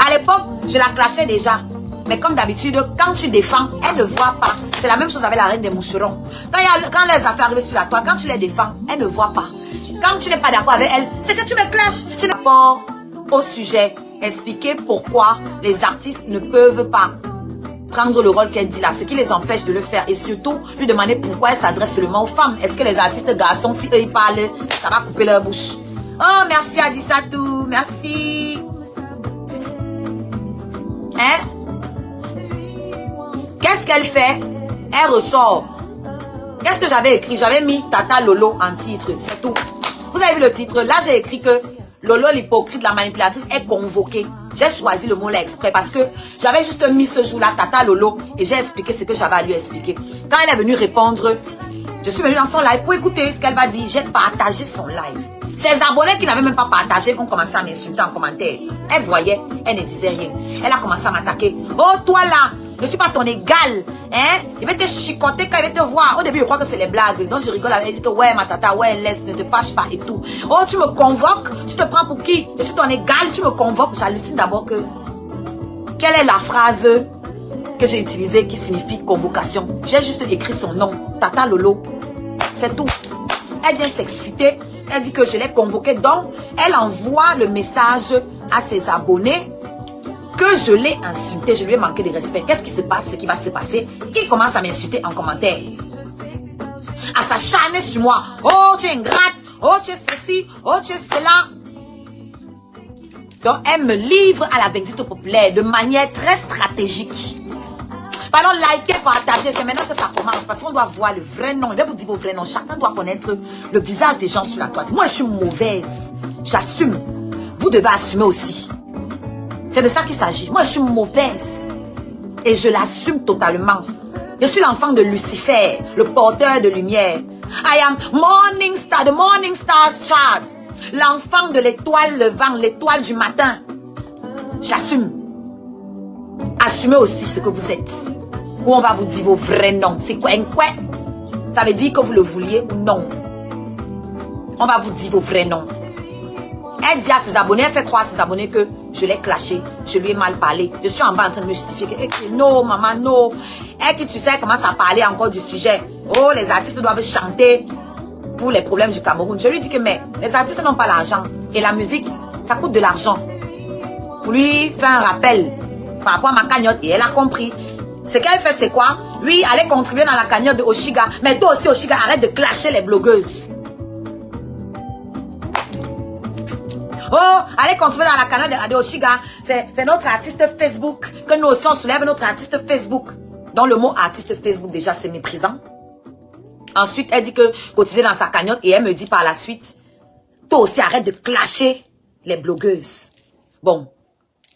À l'époque, je la clashais déjà. Mais comme d'habitude, quand tu défends, elles ne voient pas. C'est la même chose avec la reine des moucherons. Quand les affaires arrivent sur la toile, quand tu les défends, elles ne voient pas. Quand tu n'es pas d'accord avec elles, c'est que tu me clashes. Je n'ai pas au sujet. Expliquer pourquoi les artistes ne peuvent pas prendre le rôle qu'elle dit là, ce qui les empêche de le faire. Et surtout, lui demander pourquoi elle s'adresse seulement aux femmes. Est-ce que les artistes garçons, si eux ils parlent, ça va couper leur bouche? Oh, merci Adisatou, merci. Hein? Qu'est-ce qu'elle fait? Elle ressort. Qu'est-ce que j'avais écrit? J'avais mis Tata Lolo en titre, c'est tout. Vous avez vu le titre? Là, j'ai écrit que Lolo l'hypocrite, la manipulatrice, est convoquée. J'ai choisi le mot là exprès parce que j'avais juste mis ce jour-là Tata Lolo et j'ai expliqué ce que j'avais à lui expliquer. Quand elle est venue répondre, je suis venue dans son live pour écouter ce qu'elle va dire. J'ai partagé son live. Ses abonnés qui n'avaient même pas partagé ont commencé à m'insulter en commentaire. Elle voyait, elle ne disait rien. Elle a commencé à m'attaquer. Oh, toi là, je ne suis pas ton égal. Hein? Il va te chicoter quand il va te voir. Au début, je crois que c'est les blagues. Donc, je rigole avec elle. Elle dit que ouais, ma tata, ouais, laisse, ne te fâche pas et tout. Oh, tu me convoques. Tu te prends pour qui? Je suis ton égal. Tu me convoques. J'hallucine d'abord que... Quelle est la phrase que j'ai utilisée qui signifie convocation? J'ai juste écrit son nom. Tata Lolo. C'est tout. Elle vient s'exciter. Elle dit que je l'ai convoquée. Donc, elle envoie le message à ses abonnés que je l'ai insulté, je lui ai manqué de respect. Qu'est-ce qui se passe? Ce qui va se passer? Il commence à m'insulter en commentaire. À s'acharner sur moi. Oh, tu es ingrate. Oh, tu es ceci. Oh, tu es cela. Donc, elle me livre à la vindicte populaire de manière très stratégique. Pardon, likez, partagez. C'est maintenant que ça commence. Parce qu'on doit voir le vrai nom. Je vais vous dire vos vrais noms. Chacun doit connaître le visage des gens sur la toile. Moi, je suis mauvaise. J'assume. Vous devez assumer aussi. C'est de ça qu'il s'agit. Moi, je suis mauvaise. Et je l'assume totalement. Je suis l'enfant de Lucifer, le porteur de lumière. I am Morning Star, the Morning Star's Child. L'enfant de l'étoile levant, l'étoile du matin. J'assume. Assumez aussi ce que vous êtes. Ou on va vous dire vos vrais noms. C'est quoi? Ça veut dire que vous le vouliez ou non. On va vous dire vos vrais noms. Elle dit à ses abonnés, elle fait croire à ses abonnés que je l'ai clashé, je lui ai mal parlé. Je suis en bas en train de me justifier que non, maman, non. Et que tu sais, elle commence à parler encore du sujet. Oh, les artistes doivent chanter pour les problèmes du Cameroun. Je lui dis que mais les artistes n'ont pas l'argent. Et la musique, ça coûte de l'argent. Pour lui faire un rappel par rapport à ma cagnotte. Et elle a compris. Ce qu'elle fait, c'est quoi? Lui, allait contribuer dans la cagnotte de Oshiga. Mais toi aussi, Oshiga, arrête de clasher les blogueuses. Oh, allez contribuer dans la cagnotte de Oshiga. C'est notre artiste Facebook. Que nous aussi on soulève notre artiste Facebook. Donc le mot artiste Facebook déjà c'est méprisant. Ensuite elle dit que cotiser dans sa cagnotte. Et elle me dit par la suite, toi aussi arrête de clasher les blogueuses. Bon,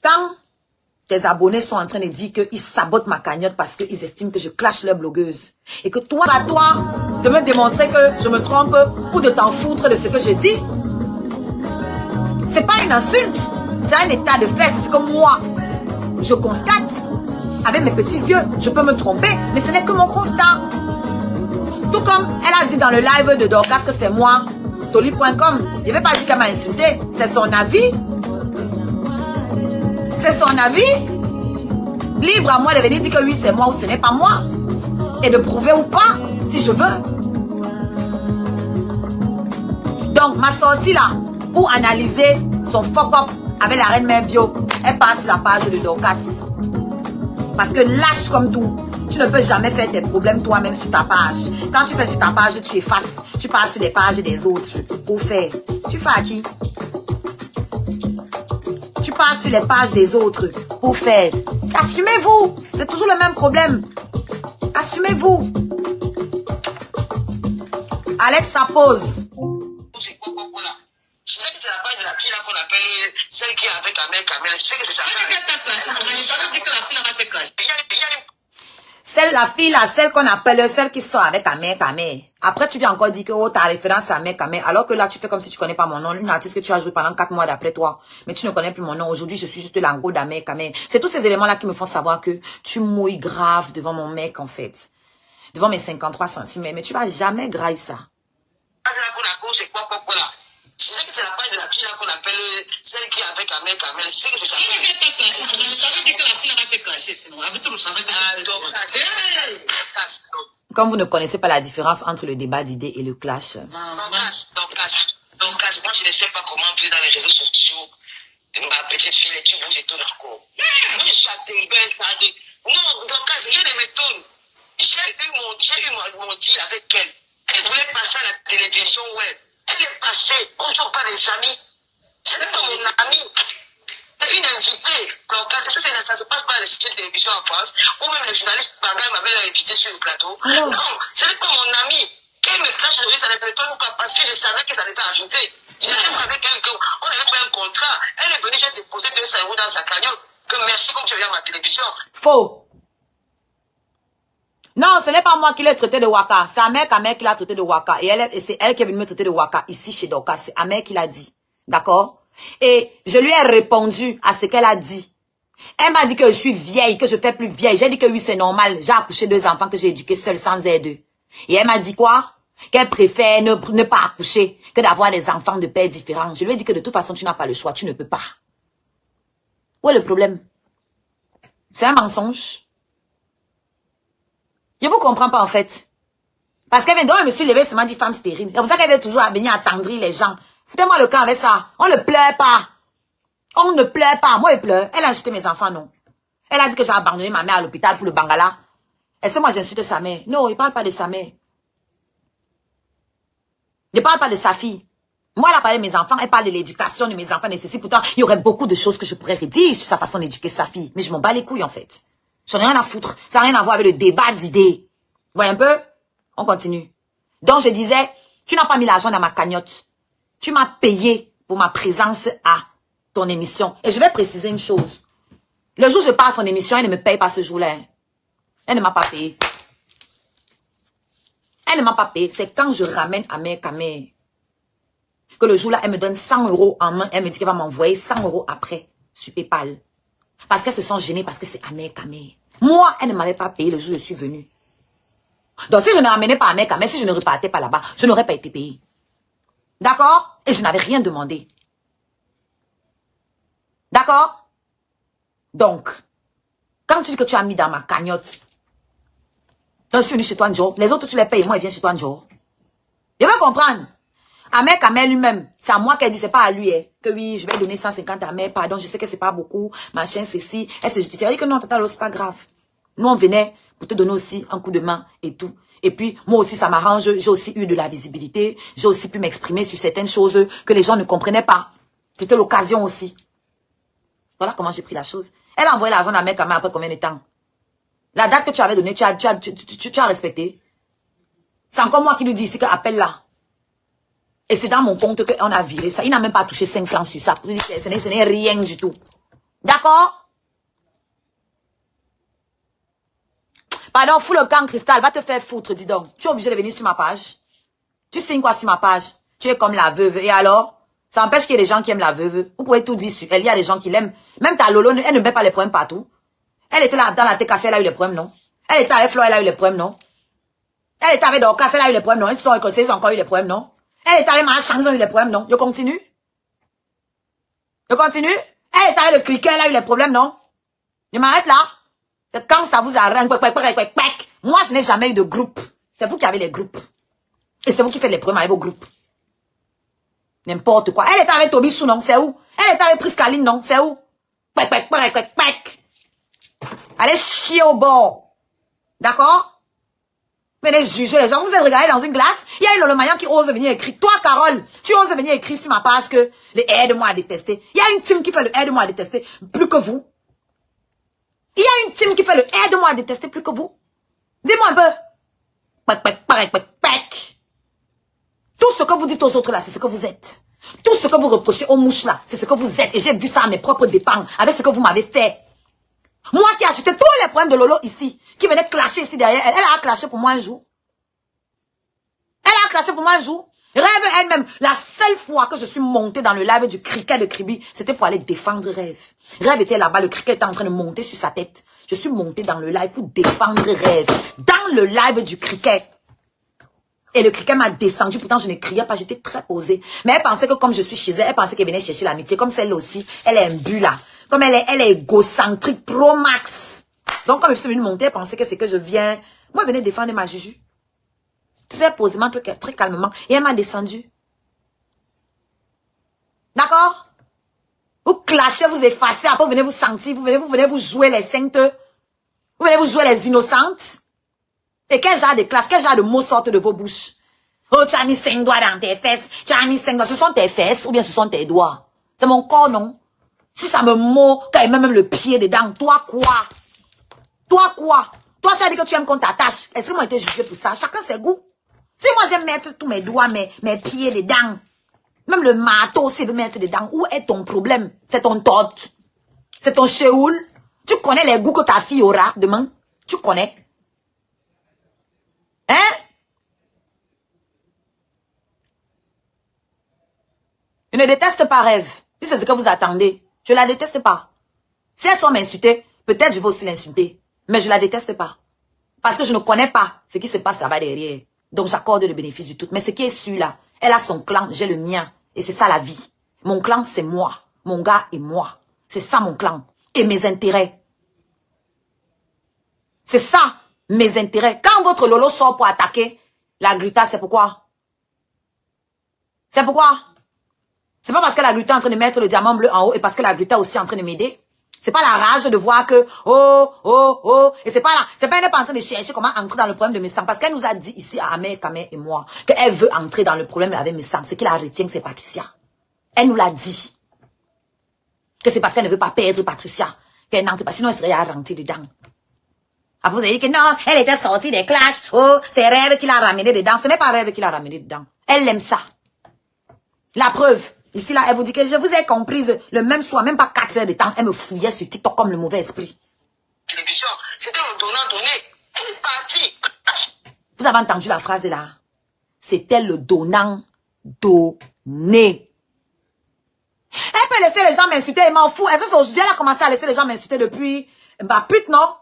quand tes abonnés sont en train de dire qu'ils sabotent ma cagnotte parce qu'ils estiment que je clash leurs blogueuses. Et que toi, à toi, de me démontrer que je me trompe ou de t'en foutre de ce que je dis. C'est pas une insulte, c'est un état de fait, c'est ce que moi, je constate. Avec mes petits yeux, je peux me tromper, mais ce n'est que mon constat. Tout comme elle a dit dans le live de Dorcas que c'est moi, Toli.com. Je ne vais pas dire qu'elle m'a insulté, c'est son avis. C'est son avis. Libre à moi de venir dire que oui, c'est moi ou ce n'est pas moi. Et de prouver ou pas, si je veux. Donc, ma sortie là, pour analyser son fuck-up avec la reine mère bio, elle passe sur la page de Dorcas. Parce que lâche comme tout, tu ne peux jamais faire tes problèmes toi-même sur ta page. Quand tu fais sur ta page, tu effaces. Tu passes sur les pages des autres. Pour faire. Tu fais à qui? Tu pas sur les pages des autres pour faire. Assumez-vous. C'est toujours le même problème. Assumez-vous. Alex, ça pose. C'est quoi, là? C'est la page de la fille là qu'on appelle celle qui est avec la mère Kamel. Je sais que c'est sa C'est la fille là, celle qu'on appelle, celle qui sort avec Amé Kamé. Après, tu viens encore dire que oh, ta référence à Amé Kamé, alors que là, tu fais comme si tu connais pas mon nom. Une artiste que tu as joué pendant 4 mois d'après toi. Mais tu ne connais plus mon nom. Aujourd'hui, je suis juste l'ango d'Amé Kamé. C'est tous ces éléments-là qui me font savoir que tu mouilles grave devant mon mec, en fait. Devant mes 53 cm. Mais tu vas jamais grailler ça. C'est quoi, là? Je sais que c'est la page de la fille là qu'on appelle celle qui est avec Amé Kamel. Je sais que c'est sa Comme vous ne connaissez pas la différence entre le débat d'idées et le clash. Donc, moi, je ne sais pas comment on fait dans les réseaux sociaux. Ma petite fille, tu bouges et tout leur corps. Moi, je suis à Témbès, non, donc, rien ne m'étonne. J'ai eu mon deal avec elle. Elle voulait passer à la télévision web. Elle est passée. On ne sont pas des amis. Ce n'est pas mon ami. C'est une invitée. Donc, ça se passe pas à la télévision en France. Ou même les journalistes, par exemple, m'avaient invité sur le plateau. Alors. Non, ce n'est pas mon ami. Elle me cache de ça ne m'étonne pas parce que je savais que ça n'était pas arrivé. Je n'étais pas avec elle. On avait pris un contrat. Elle est venue, j'ai déposé 200 € dans sa cagnotte. Que merci comme tu viens à ma télévision. Faux. Non, ce n'est pas moi qui l'ai traité de Waka. C'est Amé Kamé qui l'a traité de Waka. Et c'est elle qui est venue me traiter de Waka ici chez Doka. C'est Amé qui l'a dit. D'accord? Et je lui ai répondu à ce qu'elle a dit. Elle m'a dit que je suis vieille, que je fais plus vieille. J'ai dit que oui, c'est normal. J'ai accouché 2 enfants que j'ai éduqués seuls sans aide. Et elle m'a dit quoi? Qu'elle préfère ne pas accoucher que d'avoir des enfants de pères différents. Je lui ai dit que de toute façon, tu n'as pas le choix. Tu ne peux pas. Où est le problème? C'est un mensonge. Je vous comprends pas en fait. Parce qu'elle vient donc, elle me suis levée, ça m'a dit femme stérile. C'est pour ça qu'elle veut toujours venir attendrir les gens. Foutez-moi le camp avec ça. On ne pleure pas. On ne pleure pas. Moi, elle pleure. Elle a insulté mes enfants, non. Elle a dit que j'ai abandonné ma mère à l'hôpital pour le Bangala. Est-ce que moi j'insulte sa mère? Non, il ne parle pas de sa mère. Il ne parle pas de sa fille. Moi, elle a parlé de mes enfants. Elle parle de l'éducation de mes enfants nécessaires. Pourtant, il y aurait beaucoup de choses que je pourrais redire sur sa façon d'éduquer sa fille. Mais je m'en bats les couilles, en fait. J'en ai rien à foutre. Ça n'a rien à voir avec le débat d'idées. Vous voyez un peu? On continue. Donc, je disais, tu n'as pas mis l'argent dans ma cagnotte. Tu m'as payé pour ma présence à ton émission. Et je vais préciser une chose. Le jour où je passe son émission, elle ne me paye pas ce jour-là. Elle ne m'a pas payé. Elle ne m'a pas payé. C'est quand je ramène Amé Kamé que le jour-là, elle me donne 100 € en main. Elle me dit qu'elle va m'envoyer 100 € après sur PayPal. Parce qu'elles se sont gênées parce que c'est Amé Kamé. Moi, elle ne m'avait pas payé le jour où je suis venue. Donc, si je ne ramenais pas Amé Kamé, si je ne repartais pas là-bas, je n'aurais pas été payée. D'accord? Et je n'avais rien demandé. D'accord? Donc, quand tu dis que tu as mis dans ma cagnotte, donc je suis venue chez toi un jour, les autres tu les payes, moi, ils viennent chez toi un jour. Je veux comprendre. Amé Kamé lui-même, c'est à moi qu'elle dit, c'est pas à lui, hein, que oui, je vais donner 150 à Amé, pardon, je sais que c'est pas beaucoup, machin, ceci, elle se justifie. Elle dit que non, tata, c'est pas grave. Nous, on venait pour te donner aussi un coup de main et tout. Et puis, moi aussi, ça m'arrange, j'ai aussi eu de la visibilité, j'ai aussi pu m'exprimer sur certaines choses que les gens ne comprenaient pas. C'était l'occasion aussi. Voilà comment j'ai pris la chose. Elle a envoyé l'argent à Amé Kamé après combien de temps? La date que tu avais donnée, tu as respecté. C'est encore moi qui lui dis ici qu'appelle là. Et c'est dans mon compte qu'on a viré ça. Il n'a même pas touché 5 francs sur ça. Ce n'est rien du tout. D'accord? Pardon, fous le camp, Cristal. Va te faire foutre, dis donc. Tu es obligé de venir sur ma page. Tu signes quoi sur ma page? Tu es comme la veuve. Et alors? Ça empêche qu'il y ait des gens qui aiment la veuve. Vous pouvez tout dire sur elle. Il y a des gens qui l'aiment. Même ta Lolo, elle ne met pas les problèmes partout. Elle était là dans la TKC, elle a eu les problèmes, non? Elle était avec Flo, elle a eu les problèmes, non? Elle était avec Dorcas, elle a eu les problèmes, non? Ils se sont écossés, ils ont encore eu les problèmes, non? Elle était avec Marchand, ils ont eu les problèmes, non? Je continue? Je continue? Elle était avec le cliquet, elle a eu les problèmes, non? Je m'arrête là? C'est quand ça vous arrange, moi, je n'ai jamais eu de groupe. C'est vous qui avez les groupes. Et c'est vous qui faites les problèmes avec vos groupes. N'importe quoi. Elle était avec Tobichou, non? C'est où? Elle était avec Priscaline, non? C'est où? Allez chier au bord. D'accord? Venez juger les gens. Vous êtes regardé dans une glace. Il y a une Lolomayan qui ose venir écrire. Toi, Carole, tu oses venir écrire sur ma page que le aide-moi à détester. Il y a une team qui fait le aide-moi à détester plus que vous. Il y a une team qui fait le aide-moi à détester plus que vous. Dis-moi un peu. Tout ce que vous dites aux autres là, c'est ce que vous êtes. Tout ce que vous reprochez aux mouches là, c'est ce que vous êtes. Et j'ai vu ça à mes propres dépens, avec ce que vous m'avez fait. Moi qui ai acheté tous les problèmes de Lolo ici, qui venait clasher ici derrière elle, elle a clashé pour moi un jour. Elle a clashé pour moi un jour. Rêve elle-même, la seule fois que je suis montée dans le live du cricket de Kribi, c'était pour aller défendre Rêve. Rêve était là-bas, le cricket était en train de monter sur sa tête. Je suis montée dans le live pour défendre Rêve. Dans le live du cricket. Et le cricket m'a descendu, pourtant je ne criais pas, j'étais très posée. Mais elle pensait que comme je suis chez elle, elle pensait qu'elle venait chercher l'amitié. Comme celle-là aussi, elle est un but là. Comme elle est égocentrique, pro max. Donc comme je suis venue monter, elle pensait que c'est que je viens. Moi, elle venait défendre ma Juju. Très posément, très calmement. Et elle m'a descendu. D'accord? Vous clashez, vous effacez, après vous venez vous sentir, vous venez vous jouer les saintes. Vous venez vous jouer les innocentes. Et quel genre de clash, quel genre de mots sortent de vos bouches? Oh, tu as mis 5 doigts dans tes fesses. Tu as mis 5 doigts. Ce sont tes fesses ou bien ce sont tes doigts? C'est mon corps, non? Si ça me mot, quand il met même le pied dedans, toi quoi? Toi quoi? Toi, tu as dit que tu aimes qu'on t'attache. Est-ce que moi, j'ai été jugé pour ça? Chacun ses goûts. Si moi, j'aime mettre tous mes doigts, mes pieds dedans, même le marteau, s'il veut mettre dedans, où est ton problème? C'est ton tot. C'est ton chéoul. Tu connais les goûts que ta fille aura demain? Tu connais? Hein? Je ne déteste pas Rêve. Si c'est ce que vous attendez, je la déteste pas. Si elles sont m'insulter, peut-être je vais aussi l'insulter. Mais je la déteste pas. Parce que je ne connais pas ce qui se passe là-bas derrière. Donc j'accorde le bénéfice du tout. Mais ce qui est sûr là, elle a son clan, j'ai le mien. Et c'est ça la vie. Mon clan, c'est moi. Mon gars et moi. C'est ça mon clan. Et mes intérêts. C'est ça, mes intérêts. Quand votre Lolo sort pour attaquer la Gluta, c'est pourquoi? C'est pourquoi? C'est pas parce que la Gluta est en train de mettre le diamant bleu en haut et parce que la Gluta est aussi en train de m'aider. C'est pas la rage de voir que, et c'est pas là, c'est pas elle n'est pas en train de chercher comment entrer dans le problème de mes sangs. Parce qu'elle nous a dit ici à Amé, Kamé et moi, qu'elle veut entrer dans le problème avec mes sangs. Ce qui la retient, c'est Patricia. Elle nous l'a dit. Que c'est parce qu'elle ne veut pas perdre Patricia. Qu'elle n'entre pas, sinon elle serait à rentrer dedans. Après vous avez dit que non, elle était sortie des clashs. Oh, c'est Rêve qui l'a ramené dedans. Ce n'est pas Rêve qui l'a ramené dedans. Elle aime ça. La preuve. Ici, là, elle vous dit que je vous ai comprise le même soir, même pas 4 heures de temps, elle me fouillait sur TikTok comme le mauvais esprit. C'était un donnant-donné. Elle est partie. Vous avez entendu la phrase là? C'était le donnant-donné. Elle peut laisser les gens m'insulter, elle m'en fout. Est-ce que c'est aujourd'hui elle a commencé à laisser les gens m'insulter depuis ma pute, non?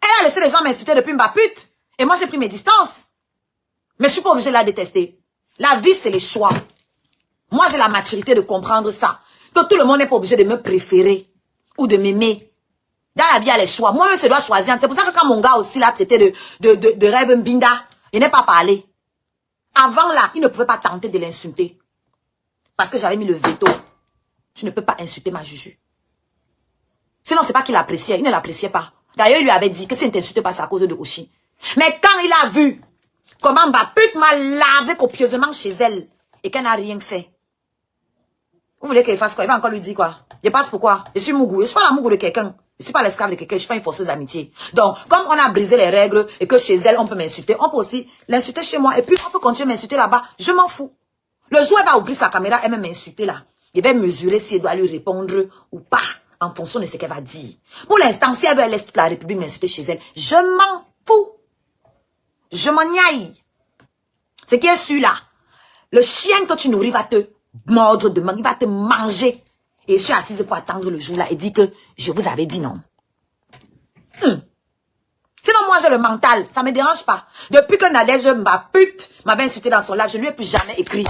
Elle a laissé les gens m'insulter depuis ma pute. Et moi, j'ai pris mes distances. Mais je suis pas obligée de la détester. La vie, c'est les choix. Moi, j'ai la maturité de comprendre ça. Que tout le monde n'est pas obligé de me préférer ou de m'aimer. Dans la vie, il y a les choix. Moi-même, je dois choisir. C'est pour ça que quand mon gars aussi l'a traité de Rêve Mbinda, il n'est pas parlé. Avant là, il ne pouvait pas tenter de l'insulter. Parce que j'avais mis le veto. Je ne peux pas insulter ma Juju. Sinon, c'est pas qu'il l'appréciait. Il ne l'appréciait pas. D'ailleurs, il lui avait dit que si il ne t'insulte pas, c'est à cause de Oshi. Mais quand il a vu comment ma pute m'a lavé copieusement chez elle et qu'elle n'a rien fait. Vous voulez qu'elle fasse quoi? Il va encore lui dire quoi? Je passe pour quoi? Je suis Mougou. Je suis pas la Mougou de quelqu'un. Je suis pas l'esclave de quelqu'un. Je suis pas une forceuse d'amitié. Donc, comme on a brisé les règles et que chez elle, on peut m'insulter, on peut aussi l'insulter chez moi. Et puis, on peut continuer à m'insulter là-bas. Je m'en fous. Le jour, elle va ouvrir sa caméra, elle va m'insulter là. Il va mesurer si elle doit lui répondre ou pas en fonction de ce qu'elle va dire. Pour l'instant, si elle veut, elle laisse toute la République m'insulter chez elle. Je m'en fous. Je m'en aille. Ce qui est sûr là, le chien que tu nourris va te mordre demain, il va te manger. Et je suis assise pour attendre le jour là et dit que je vous avais dit non. Sinon moi j'ai le mental, ça me dérange pas. Depuis que Nadège, ma pute, m'avait insulté dans son live, je lui ai plus jamais écrit.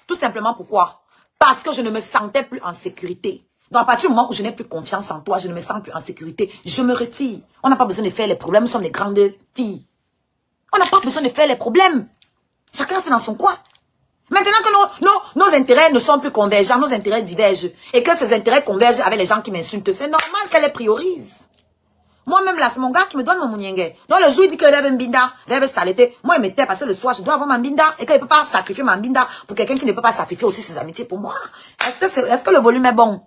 Tout simplement pourquoi? Parce que je ne me sentais plus en sécurité. Donc à partir du moment où je n'ai plus confiance en toi, je ne me sens plus en sécurité, je me retire. On n'a pas besoin de faire les problèmes, nous sommes des grandes filles. On n'a pas besoin de faire les problèmes. Chacun c'est dans son coin. Maintenant que nos intérêts ne sont plus convergents, nos intérêts divergent, et que ces intérêts convergent avec les gens qui m'insultent, c'est normal qu'elle les priorise. Moi-même, là, c'est mon gars qui me donne mon mouniengue. Donc, le jour, il dit que rêve mbinda, rêve saleté. Moi, il me tait parce que le soir, je dois avoir ma mbinda. Et qu'il ne peut pas sacrifier ma mbinda pour quelqu'un qui ne peut pas sacrifier aussi ses amitiés pour moi. Est-ce que le volume est bon?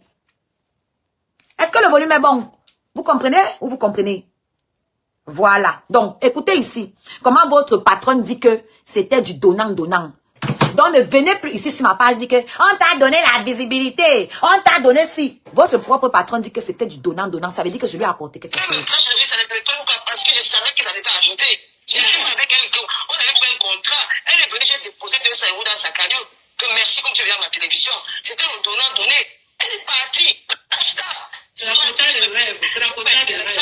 Est-ce que le volume est bon? Vous comprenez ou vous comprenez? Voilà. Donc, écoutez ici. Comment votre patronne dit que c'était du donnant-donnant. Donc, ne venez plus ici sur ma page, dit que on t'a donné la visibilité. On t'a donné si. Votre propre patron dit que c'était du donnant-donnant. Ça veut dire que je lui ai apporté quelque chose. Ça ne plaît pas parce que je savais que ça n'était pas arrivé. J'ai vu avec elle qu'on avait pris un contrat. Elle est venue, j'ai déposé 200 € dans sa cagnotte. Que merci comme tu viens à ma télévision. C'était un donnant-donné. Elle est partie. Basta. C'est la quota de rêve. C'est la quota de rêve.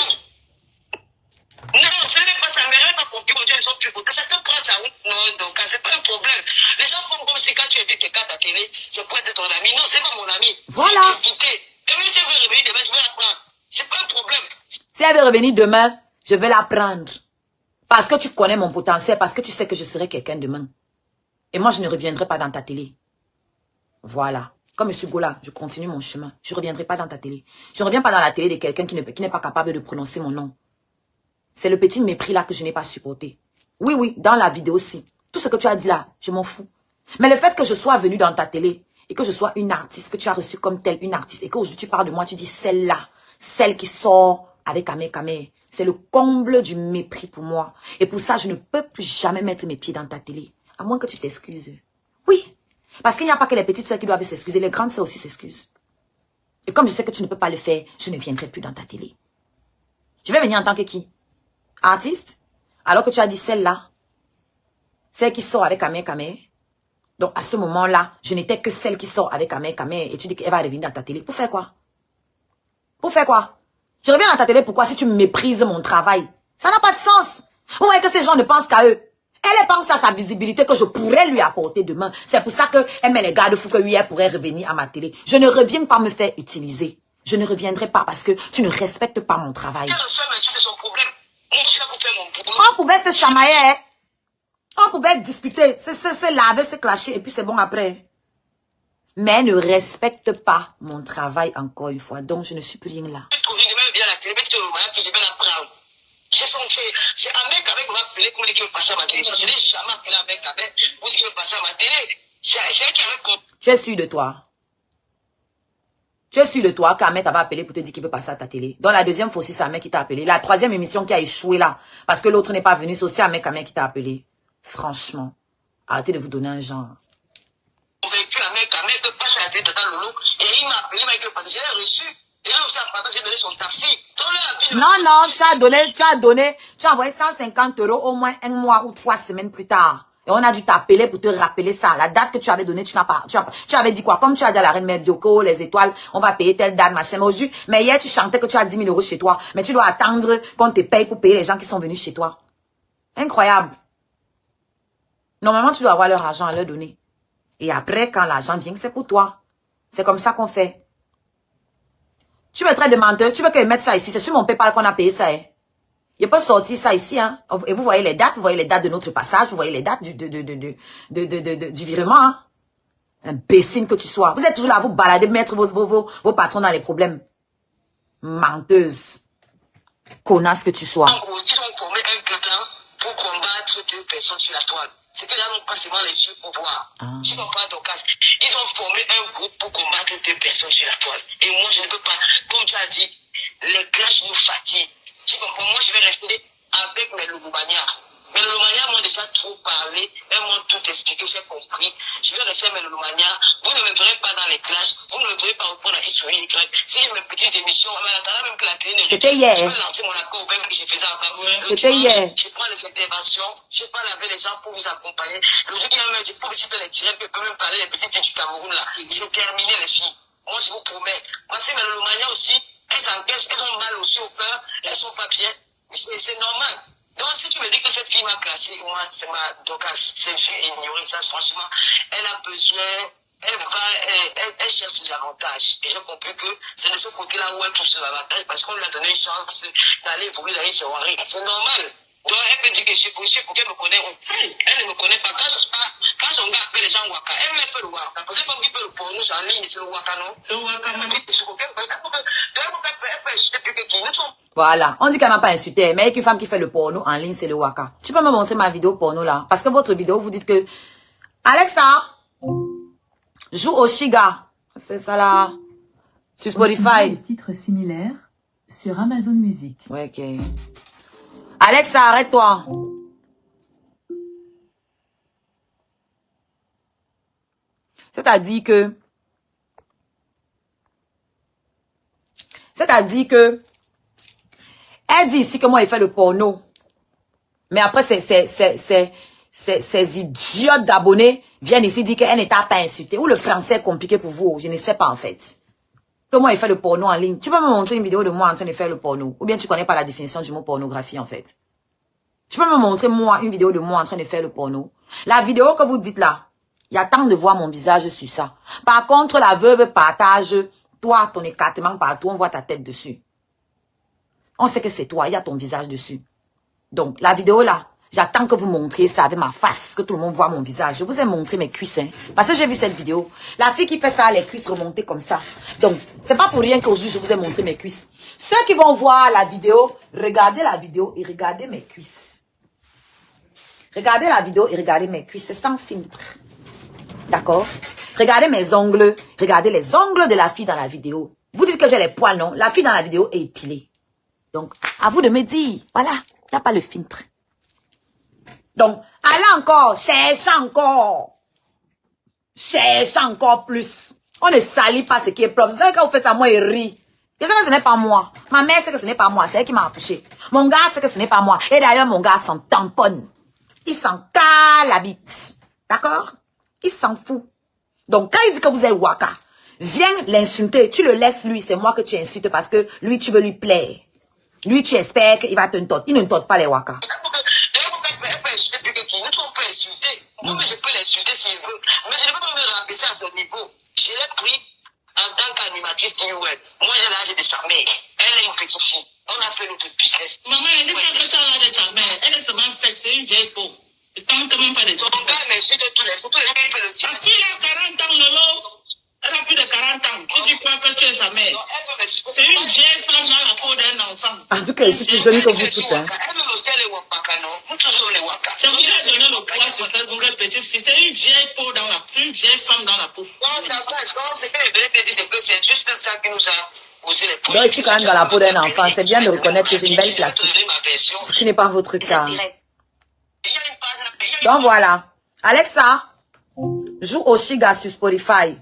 Non, ce n'est pas ça. Mes rêves à pompiers, ils sont plus beaux. Ça te prend sa route. Non, donc, c'est pas un problème. Les gens font comme si quand tu évites quelqu'un à ta télé, c'est pour être ton ami. Non, c'est pas mon ami. Voilà. Et même si elle veut revenir demain, je vais la prendre. C'est pas un problème. Si elle veut revenir demain, je vais la prendre. Parce que tu connais mon potentiel, parce que tu sais que je serai quelqu'un demain. Et moi, je ne reviendrai pas dans ta télé. Voilà. Comme M. Gola, je continue mon chemin. Je ne reviendrai pas dans ta télé. Je ne reviens pas dans la télé de quelqu'un qui n'est pas capable de prononcer mon nom. C'est le petit mépris là que je n'ai pas supporté. Oui, oui, dans la vidéo aussi. Tout ce que tu as dit là, je m'en fous. Mais le fait que je sois venue dans ta télé et que je sois une artiste, que tu as reçue comme telle une artiste et qu'aujourd'hui tu parles de moi, tu dis celle-là, celle qui sort avec Amé Kamé. C'est le comble du mépris pour moi. Et pour ça, je ne peux plus jamais mettre mes pieds dans ta télé. À moins que tu t'excuses. Oui. Parce qu'il n'y a pas que les petites sœurs qui doivent s'excuser. Les grandes sœurs aussi s'excusent. Et comme je sais que tu ne peux pas le faire, je ne viendrai plus dans ta télé. Je vais venir en tant que qui? Artiste? Alors que tu as dit celle-là. Celle qui sort avec Amé Kamé. Donc à ce moment-là, je n'étais que celle qui sort avec Amé Kamé. Et tu dis qu'elle va revenir dans ta télé. Pour faire quoi? Pour faire quoi? Je reviens dans ta télé, pourquoi? Si tu méprises mon travail. Ça n'a pas de sens. Vous voyez que ces gens ne pensent qu'à eux. Elle pense à sa visibilité que je pourrais lui apporter demain. C'est pour ça qu'elle met les garde-fous que oui, elle pourrait revenir à ma télé. Je ne reviens pas me faire utiliser. Je ne reviendrai pas parce que tu ne respectes pas mon travail. C'est son problème. Moi, je suis là pour faire mon boulot. On pouvait se chamailler, hein? On pouvait discuter, se laver, se clasher et puis c'est bon après. Mais elle ne respecte pas mon travail encore une fois. Donc je ne suis plus rien là. C'est un mec avec moi appelé pour dire qu'il veut passer à ma télé. Je n'ai jamais appelé un mec pour dire qu'il veut passer à ma télé. C'est elle qui avait compris. Tu es sûr de toi? Tu es sûr de toi qu'Ahmed t'avait appelé pour te dire qu'il veut passer à ta télé? Dans la deuxième fois aussi, c'est Ahmed qui t'a appelé. La troisième émission qui a échoué là, parce que l'autre n'est pas venu, c'est aussi Ahmed qui t'a appelé. Franchement, arrêtez de vous donner un genre. Vécu un mec de passer à la télé dans Lolo, et il m'a appelé, il m'a dit que j'ai reçu. Et là aussi, après, j'ai donné son taxi. Non, tu as envoyé 150 € au moins un mois ou 3 semaines plus tard. Et on a dû t'appeler pour te rappeler ça. La date que tu avais donnée, tu avais dit quoi? Comme tu as dit à la reine Mère Bioko, les étoiles, on va payer telle date, machin. Mais hier, tu chantais que tu as 10 000 € chez toi. Mais tu dois attendre qu'on te paye pour payer les gens qui sont venus chez toi. Incroyable. Normalement, tu dois avoir leur argent à leur donner. Et après, quand l'argent vient, c'est pour toi. C'est comme ça qu'on fait. Tu me traites de menteuse, tu veux que je mette ça ici. C'est sur mon PayPal qu'on a payé ça. Hein. Je peux sortir ça ici. Hein. Et vous voyez les dates, de notre passage, vous voyez les dates du virement. Hein. Imbécile que tu sois. Vous êtes toujours là à vous balader, mettre vos patrons dans les problèmes. Menteuse. Connasse que tu sois. En gros, ils ont formé un clan pour combattre 2 personnes sur la toile. C'est que là, n'ont pas seulement les yeux pour voir. Tu comprends ton casque. Ils ont formé un groupe pour combattre 2 personnes sur la toile. Et moi, je ne peux pas, comme tu as dit, les clashs nous fatiguent. Tu comprends? Moi, je vais rester avec mes Lulumania. Mes Lulumania m'ont déjà trop parlé. Elles m'ont tout expliqué, j'ai compris. Je vais rester avec mes Lulumania. Vous ne me verrez pas dans les clashs. Vous ne me verrez pas reprendre la histoire Y. Si j'ai mes petites émissions, mais en attendant même que la télé ne... C'était hier. Je vais lancer mon accord même que je faisais encore. C'était hier. Je prends les interventions. Je parle avec les gens pour vous accompagner. Le jour qui va me dire, pour visiter les tirets, peut même parler les petites filles du Cameroun là. C'est terminé les filles. Moi, je vous promets. Moi, c'est mes Lulumania aussi. Elles encaissent, elles ont mal aussi au cœur. Elles sont pas bien. C'est normal. Donc, si tu me dis que cette fille m'a classé, moi, c'est une fille ignorée, ça, franchement, elle a besoin, elle cherche ses avantages. Et j'ai compris que c'est de ce côté-là où elle touche ses avantages parce qu'on lui a donné une chance d'aller évoluer dans une soirée. C'est normal. Donc, elle peut dire que je suis pour qu'elle me connaît. Elle ne me connaît pas. Quand Quand son gars appelle les gens Waka, elle met fait le Waka. Parce que les femmes qui peuvent le porno, c'est en ligne, c'est le Waka, non? C'est Waka, Voilà, on dit qu'elle m'a pas insulté, mais une femme qui fait le porno en ligne, c'est le Waka. Tu peux me montrer ma vidéo porno là? Parce que votre vidéo, vous dites que Alexa joue au Shiga. C'est ça là. Sur Spotify. Des titres similaires sur Amazon Music. Ouais, ok. Alexa, arrête-toi. C'est-à-dire que elle dit ici que moi il fait le porno. Mais après ces idiotes d'abonnés viennent ici dire qu'elle n'est pas insultée. Ou le français est compliqué pour vous, je ne sais pas en fait. Que moi il fait le porno en ligne. Tu peux me montrer une vidéo de moi en train de faire le porno? Ou bien tu connais pas la définition du mot pornographie en fait? Tu peux me montrer moi une vidéo de moi en train de faire le porno? La vidéo que vous dites là, il y a tant de voir mon visage sur ça. Par contre, la veuve partage, toi, ton écartement partout, on voit ta tête dessus. On sait que c'est toi, il y a ton visage dessus. Donc, la vidéo là, j'attends que vous montriez ça avec ma face, que tout le monde voit mon visage. Je vous ai montré mes cuisses, hein, parce que j'ai vu cette vidéo. La fille qui fait ça, les cuisses remontées comme ça. Donc, c'est pas pour rien qu'aujourd'hui, je vous ai montré mes cuisses. Ceux qui vont voir la vidéo, regardez la vidéo et regardez mes cuisses. Regardez la vidéo et regardez mes cuisses, c'est sans filtre. D'accord? Regardez mes ongles. Regardez les ongles de la fille dans la vidéo. Vous dites que j'ai les poils, non? La fille dans la vidéo est épilée. Donc, à vous de me dire, voilà, il n'y a pas le filtre. Donc, allez encore, cherchez encore. Cherchez encore plus. On ne salit pas ce qui est propre. Vous savez quand vous faites ça, moi, il rit. Je sais que ce n'est pas moi. Ma mère sait que ce n'est pas moi. C'est elle qui m'a accouché. Mon gars sait que ce n'est pas moi. Et d'ailleurs, mon gars s'en tamponne. Il s'en cale la bite. D'accord? Il s'en fout. Donc, quand il dit que vous êtes Waka, viens l'insulter. Tu le laisses lui. C'est moi que tu insultes parce que lui, tu veux lui plaire. Lui, tu espères qu'il va te tordre. Il ne torde pas les Waka. Moi, je peux l'insulter s'il veut. Mais je ne peux pas me rabaisser à ce niveau. Je l'ai pris en tant qu'animatrice du web. Moi, j'ai l'âge de sa mère. Elle est une petite fille. On a fait notre business. Maman, elle dit pas que tu as l'âge de ta mère. Elle est seulement sexe, c'est une vieille peau. Ne tente même pas de dire ça. Ton père m'insulte tous les jours. Tous les gens, ils peuvent le dire. Ta fille a 40 ans, Lolo. Elle a plus de 40 ans. Tu dis quoi que tu es sa mère? C'est une vieille femme dans la peau d'un enfant. En tout cas, je suis plus jolie que vous toutes. Hein. Elle aussi, elle est Waka, non? Nous, toujours les Waka. C'est vous qui a donné le poids sur Facebook, une petite fille. C'est une vieille peau dans la peau, une vieille femme dans la peau. Non, d'accord, ce que je voulais te dire, c'est que c'est juste ça qui nous a posé les problèmes. Donc, je suis quand même dans la peau d'un enfant. C'est bien de reconnaître que j'ai une belle plastique. Ce qui n'est pas votre cas. Donc, voilà. Alexa, joue Oshiga sur Spotify.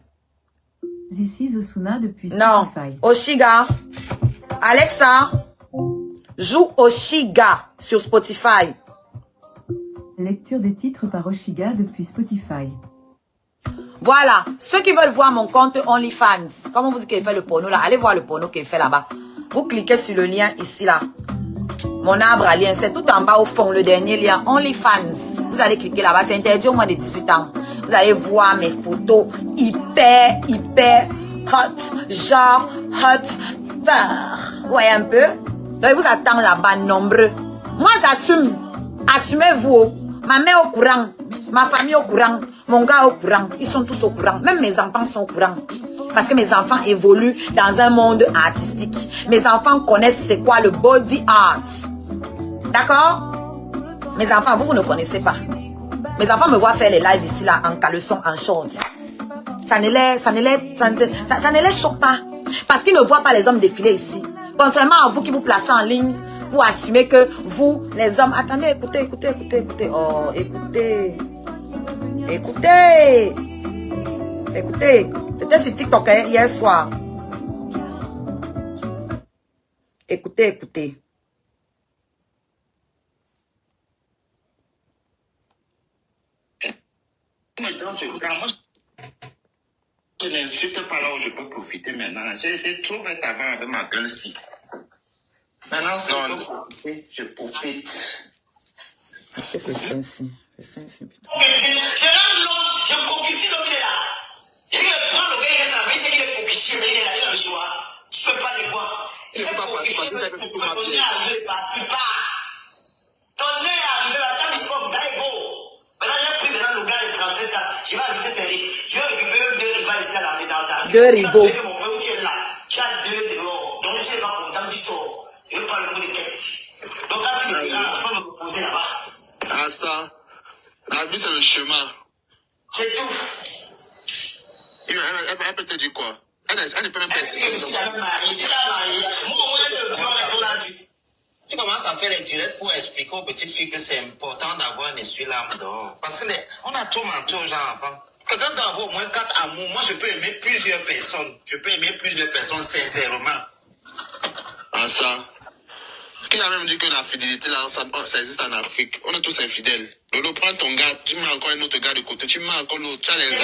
This is Osuna depuis Non, Spotify. Oshiga. Alexa, joue Oshiga sur Spotify. Lecture des titres par Oshiga depuis Spotify. Voilà. Ceux qui veulent voir mon compte OnlyFans, comme on vous dit qu'il fait le porno là, allez voir le porno qu'il fait là-bas. Vous cliquez sur le lien ici là. Mon arbre à lien, c'est tout en bas au fond, le dernier lien, OnlyFans. Vous allez cliquer là-bas, c'est interdit au moins de 18 ans. Vous allez voir mes photos hyper hot, genre hot. Vous voyez un peu? Donc, il vous attend là-bas nombreux. Moi, j'assume. Assumez-vous. Ma mère au courant, ma famille au courant, mon gars au courant. Ils sont tous au courant. Même mes enfants sont au courant. Parce que mes enfants évoluent dans un monde artistique. Mes enfants connaissent c'est quoi le body art. D'accord? Mes enfants, vous ne connaissez pas. Mes enfants me voient faire les lives ici, là, en caleçon, en short. Ça ne les choque pas. Parce qu'ils ne voient pas les hommes défiler ici. Contrairement à vous qui vous placez en ligne pour assumer que vous, les hommes... Attendez, écoutez. Oh, écoutez. C'était sur TikTok hein, hier soir. Écoutez. Maintenant, je n'insulte pas là où je peux profiter maintenant. J'ai été trop bête avant avec ma gueule-ci. Maintenant, je profite. Est-ce que c'est ça ici? C'est ça ici, putain. Je copifie l'homme, il est là. Il prend le gars, il est là, mais il est copifie, mais il est là, il a le choix. Tu peux pas le voir. Il est copifie, ton nez arrivé, parti pas. Ton nez arrivé, la table, il faut go. Maintenant, j'ai pris maintenant le gars de 37 ans. deux rivaux. Mon frère, tu es là. Tu as deux dehors. Donc, je ne suis pas content du sort. Je veux pas le mot de quête. Donc, quand tu me diras, je peux me reposer là-bas. Ah, ça. La vie, c'est le chemin. C'est tout. Elle peut te dire quoi? Elle ne peut même pas Elle dit que je suis jamais marié. Tu t'as marié. Moi, au moins, le jour, elle la vie. Tu commences à faire les directs pour expliquer aux petites filles que c'est important d'avoir un essuie-larmes dehors. Parce que on a trop menti aux gens avant. Quelqu'un doit avoir au moins 4 amours. Moi, je peux aimer plusieurs personnes. Je peux aimer plusieurs personnes sincèrement. Ah, ça. Qui a même dit que la fidélité, là, ça existe en Afrique. On est tous infidèles. Lolo, prends ton gars, tu mets encore un autre gars de côté, tu mets encore l'autre. Tu as les raisons.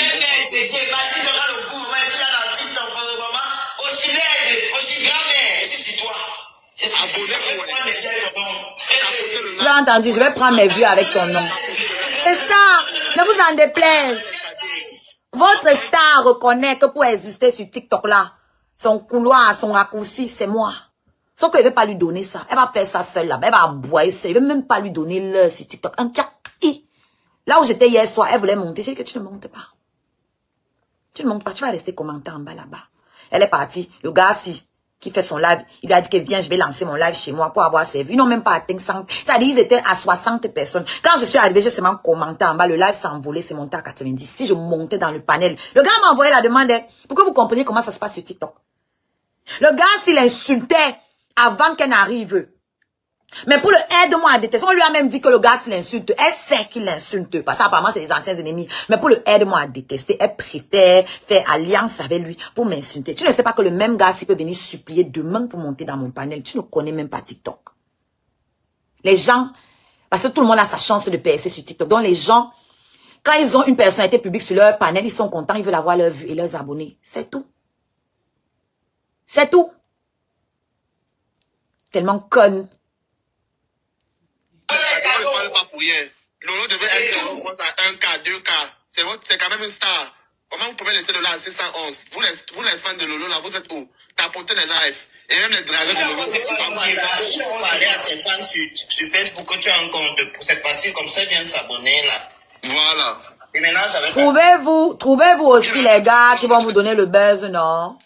J'ai entendu, je vais prendre mes vues avec ton nom. C'est ça, ne vous en déplaise. Votre star reconnaît que pour exister sur TikTok là, son couloir, son raccourci, c'est moi. Sauf qu'elle ne veut pas lui donner ça. Elle va faire ça seule là-bas. Elle va aboyer ça. Elle ne veut même pas lui donner l'heure sur TikTok. Là où j'étais hier soir, elle voulait monter. J'ai dit que tu ne montes pas. Tu ne montes pas. Tu vas rester commenter en bas là-bas. Elle est partie. Le gars qui fait son live, il lui a dit que viens, je vais lancer mon live chez moi pour avoir ses vues. Ils n'ont même pas atteint 100. Ça dit ils étaient à 60 personnes. Quand je suis arrivée, j'ai seulement commenté en bas. Le live s'est envolé, c'est monté à 90. Si je montais dans le panel, le gars m'a envoyé la demande. Pour que vous compreniez comment ça se passe sur TikTok. Le gars, s'il insultait avant qu'elle n'arrive. Mais pour le aide-moi à détester, on lui a même dit que le gars s'il insulte, elle sait qu'il l'insulte. Parce qu'apparemment c'est les anciens ennemis. Mais pour le aide-moi à détester, elle préfère faire alliance avec lui pour m'insulter. Tu ne sais pas que le même gars s'il peut venir supplier demain pour monter dans mon panel. Tu ne connais même pas TikTok. Les gens, parce que tout le monde a sa chance de percer sur TikTok. Donc les gens, quand ils ont une personnalité publique sur leur panel, ils sont contents, ils veulent avoir leur vue et leurs abonnés. C'est tout. C'est tout. Tellement conne. Lolo devait être à 1K, 2K. C'est quand même une star. Comment vous pouvez laisser Lolo à 611? Vous les fans de Lolo, là, vous êtes où? Tapotez les lives. Et même les dragons de Lolo. Si on parlait à tes fans sur Facebook que tu as un compte, c'est facile comme ça, ils viennent s'abonner là. Voilà. Et maintenant, trouvez-vous aussi les gars qui vont vous donner le buzz, non?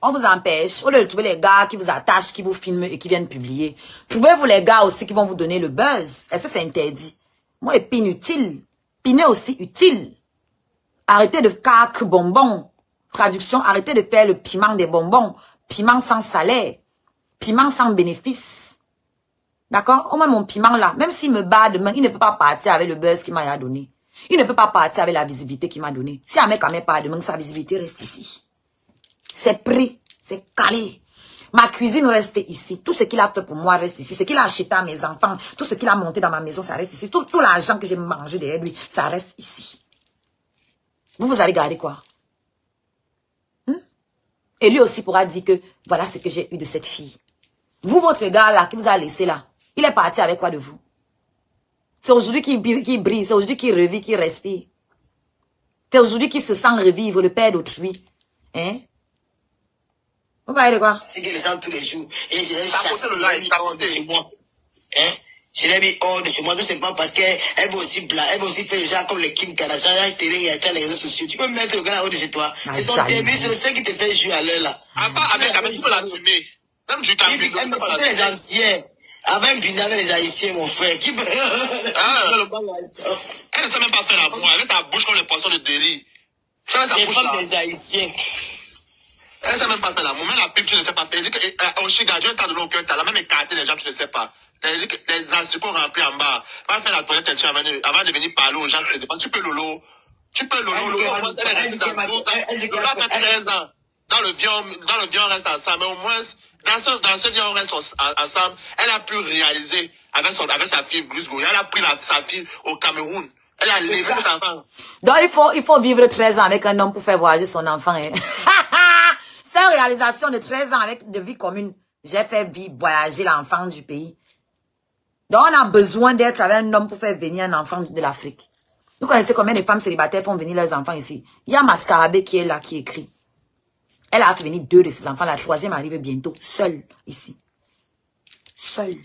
On vous empêche. Au lieu de trouver les gars qui vous attachent, qui vous filment et qui viennent publier. Trouvez-vous les gars aussi qui vont vous donner le buzz. Est-ce que c'est interdit? Moi, épine utile. Piner aussi utile. Arrêtez de cac bonbons. Traduction, arrêtez de faire le piment des bonbons. Piment sans salaire. Piment sans bénéfice. D'accord? Au moins mon piment là, même s'il me bat demain, il ne peut pas partir avec le buzz qu'il m'a donné. Il ne peut pas partir avec la visibilité qu'il m'a donnée. Si un mec à part demain, sa visibilité reste ici. C'est pris, c'est calé. Ma cuisine reste ici. Tout ce qu'il a fait pour moi reste ici. Ce qu'il a acheté à mes enfants, tout ce qu'il a monté dans ma maison, ça reste ici. Tout l'argent que j'ai mangé derrière lui, ça reste ici. Vous allez garder quoi? Et lui aussi pourra dire que voilà ce que j'ai eu de cette fille. Vous, votre gars là, qui vous a laissé là, il est parti avec quoi de vous? C'est aujourd'hui qu'il brille, c'est aujourd'hui qu'il revit, qu'il respire. C'est aujourd'hui qu'il se sent revivre, le père d'autrui. Hein? Vous parlez de quoi? C'est que les gens tous les jours. Et je l'ai chassé, je l'ai mis hors de chez moi. Hein? Je l'ai mis hors de chez moi, tout simplement parce qu'elle veut aussi elle veut aussi faire les gens comme les Kim Kardashian, et les réseaux sociaux. Tu peux mettre le gars hors de chez toi. C'est ton début, c'est le seul qui te fait jouer à l'heure là. Tu peux l'assumer. Même du temps. C'était les Antillais. Avant même venir avec les Haïtiens, mon frère. Qui peut... Elle ne sait même pas faire l'amour. Elle met sa bouche comme les poissons de Delhi. Les femmes des Haïtiens. Elle ne sait même pas faire l'amour. Même la pipe, tu ne sais pas faire. Elle dit que Oshiga, Dieu t'a donné au cœur, t'as la même écarté les gens, tu ne sais pas. Elle dit que les asticots remplis en bas. Va faire la toilette avant de venir parler aux gens. Tu peux Lolo. Tu peux Lolo. Lolo, elle est restée dans le Lolo a fait 13 ans. Dans le vieux, on reste ensemble. Mais au moins, dans ce vieux, on reste ensemble. Elle a pu réaliser avec sa fille, Bruce Goya. Elle a pris sa fille au Cameroun. Elle a élevé ses enfants. Donc, il faut vivre 13 ans avec un homme pour faire voyager son enfant. Hein. C'est une réalisation de 13 ans avec de vie commune. J'ai fait voyager l'enfant du pays. Donc, on a besoin d'être avec un homme pour faire venir un enfant de l'Afrique. Vous connaissez combien de femmes célibataires font venir leurs enfants ici? Il y a Mascarabé qui est là, qui écrit. Elle a fait venir 2 de ses enfants. La 3e arrive bientôt, seule, ici. Seule.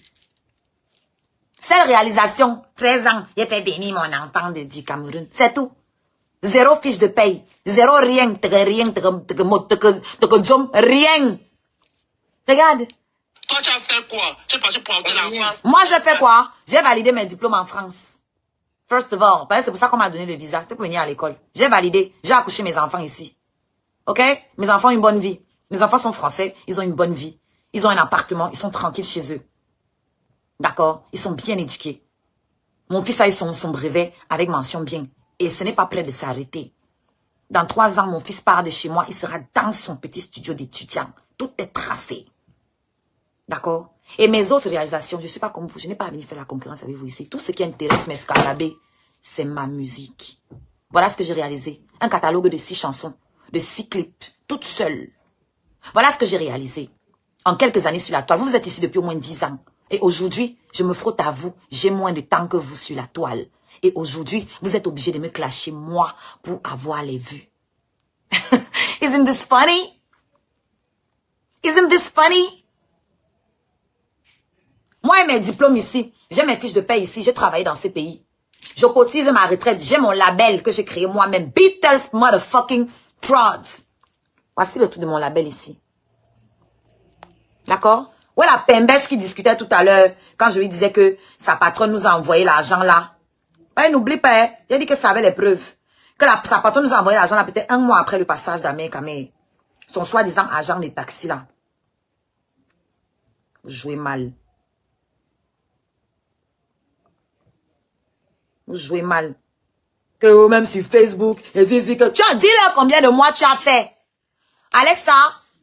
Seule réalisation, 13 ans, j'ai fait venir mon enfant du Cameroun. C'est tout. Zéro fiche de paye. Zéro rien. Rien. Regarde. Toi, tu as fait quoi? Tu es parti pour entrer l'enfant. Moi, j'ai fait quoi? J'ai validé mes diplômes en France. First of all. C'est pour ça qu'on m'a donné le visa. C'était pour venir à l'école. J'ai validé. J'ai accouché mes enfants ici. OK? Mes enfants ont une bonne vie. Mes enfants sont français. Ils ont une bonne vie. Ils ont un appartement. Ils sont tranquilles chez eux. D'accord? Ils sont bien éduqués. Mon fils a eu son brevet avec mention bien. Et ce n'est pas prêt de s'arrêter. Dans 3 ans, mon fils part de chez moi. Il sera dans son petit studio d'étudiant. Tout est tracé. D'accord? Et mes autres réalisations, je ne suis pas comme vous. Je n'ai pas envie de faire la concurrence avec vous ici. Tout ce qui intéresse mes scalabés, c'est ma musique. Voilà ce que j'ai réalisé. Un catalogue de 6 chansons, de 6 clips, toute seule. Voilà ce que j'ai réalisé. En quelques années sur la toile. Vous êtes ici depuis au moins 10 ans. Et aujourd'hui, je me frotte à vous. J'ai moins de temps que vous sur la toile. Et aujourd'hui, vous êtes obligé de me clasher moi pour avoir les vues. Isn't this funny? Isn't this funny? Moi et mes diplômes ici, j'ai mes fiches de paie ici, j'ai travaillé dans ces pays. Je cotise ma retraite, j'ai mon label que j'ai créé moi-même. Beatles motherfucking Prods. Voici le truc de mon label ici. D'accord? Ouais, la Pembès qui discutait tout à l'heure, quand je lui disais que sa patronne nous a envoyé l'argent là. Ouais, n'oublie pas, il a dit que ça avait les preuves. Que sa patronne nous a envoyé l'argent là, peut-être 1 mois après le passage d'Amé Kamé. Son soi-disant agent des taxis là. Vous jouez mal. Vous jouez mal. Que même sur Facebook, que tu as dit là combien de mois tu as fait. Alexa,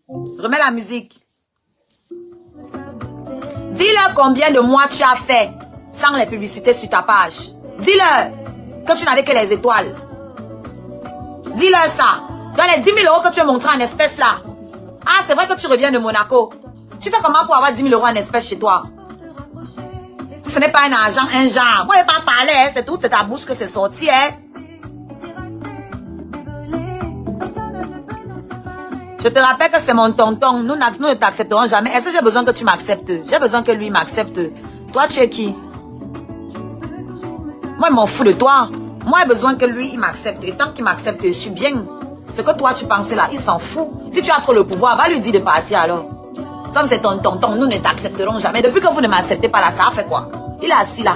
remets la musique. Dis-leur combien de mois tu as fait sans les publicités sur ta page. Dis-leur que tu n'avais que les étoiles. Dis-leur ça. Dans les 10 000 € que tu as montré en espèces là. Ah, c'est vrai que tu reviens de Monaco. Tu fais comment pour avoir 10 000 € en espèces chez toi? Ce n'est pas un argent, un genre. Moi, je ne vais pas parler, hein. C'est tout, c'est ta bouche que c'est sorti. Hein. Je te rappelle que c'est mon tonton. Nous ne t'accepterons jamais. Est-ce que j'ai besoin que tu m'acceptes? J'ai besoin que lui m'accepte. Toi, tu es qui? Moi, je m'en fous de toi. Moi, j'ai besoin que lui, il m'accepte. Et tant qu'il m'accepte, je suis bien. Ce que toi, tu pensais là, il s'en fout. Si tu as trop le pouvoir, va lui dire de partir alors. Comme c'est ton tonton, nous ne t'accepterons jamais. Depuis que vous ne m'acceptez pas là, ça a fait quoi? Il est assis là.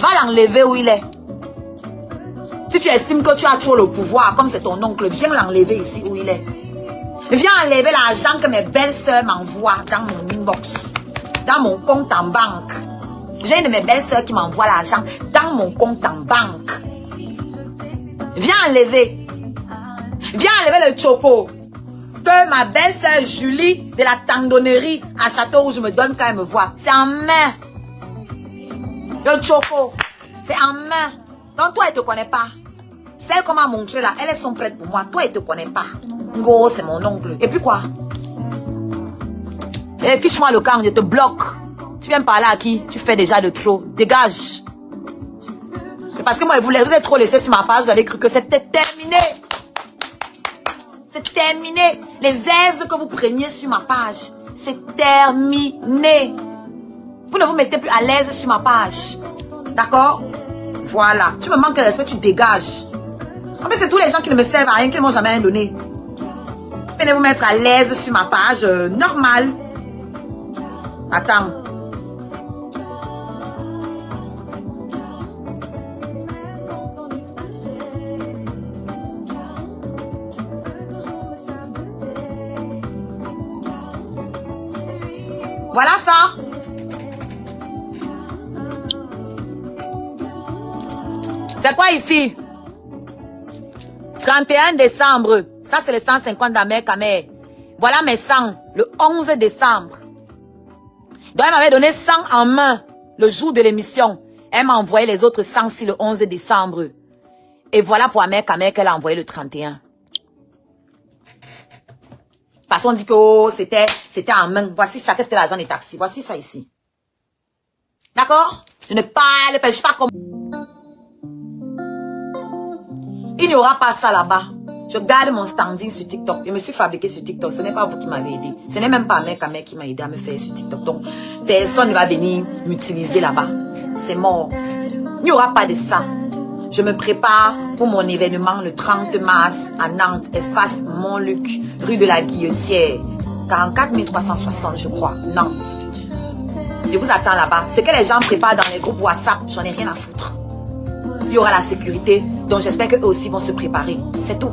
Va l'enlever où il est. Si tu estimes que tu as trop le pouvoir, comme c'est ton oncle, viens l'enlever ici où il est. Viens enlever l'argent que mes belles-sœurs m'envoient dans mon inbox. Dans mon compte en banque. J'ai une de mes belles-sœurs qui m'envoie l'argent dans mon compte en banque. Viens enlever. Viens enlever le choco que ma belle-sœur Julie de la tendonnerie à Château-Rouge me donne quand elle me voit. C'est en main. Le choco, c'est en main. Donc toi, elle ne te connaît pas. Celle qu'on m'a montré là, elles sont prêtes pour moi. Toi, elle ne te connaît pas. Ngo, c'est mon oncle. Et puis quoi? Eh, fiche-moi le camp, je te bloque. Tu viens me parler à qui? Tu fais déjà de trop. Dégage. C'est parce que moi, vous êtes trop laissé sur ma page, vous avez cru que c'était terminé. C'est terminé. Les aises que vous preniez sur ma page, c'est terminé. Vous ne vous mettez plus à l'aise sur ma page. D'accord? Voilà. Tu me manques de respect, tu dégages. En fait, c'est tous les gens qui ne me servent à rien, qui ne m'ont jamais rien donné. Venez vous mettre à l'aise sur ma page, normal. Attends. Voilà ça. C'est quoi ici? 31 décembre. Ça, c'est les 150 d'Amé Kamé. Voilà mes 100. Le 11 décembre. Donc, elle m'avait donné 100 en main le jour de l'émission. Elle m'a envoyé les autres 100 si le 11 décembre. Et voilà pour Amé Kamé qu'elle a envoyé le 31. Parce qu'on dit que oh, c'était en main. Voici ça, que c'était l'argent des taxis. Voici ça ici. D'accord? Je ne parle pas, je suis pas comme... Il n'y aura pas ça là-bas. Je garde mon standing sur TikTok. Je me suis fabriqué sur TikTok. Ce n'est pas vous qui m'avez aidé. Ce n'est même pas Amé Kamé qui m'a aidé à me faire sur TikTok. Donc, personne ne va venir m'utiliser là-bas. C'est mort. Il n'y aura pas de ça. Je me prépare pour mon événement le 30 mars à Nantes, espace Montluc, rue de la Guillotière, 44 360 je crois, Nantes. Je vous attends là-bas. Ce que les gens préparent dans les groupes WhatsApp, j'en ai rien à foutre. Il y aura la sécurité, donc j'espère qu'eux aussi vont se préparer. C'est tout.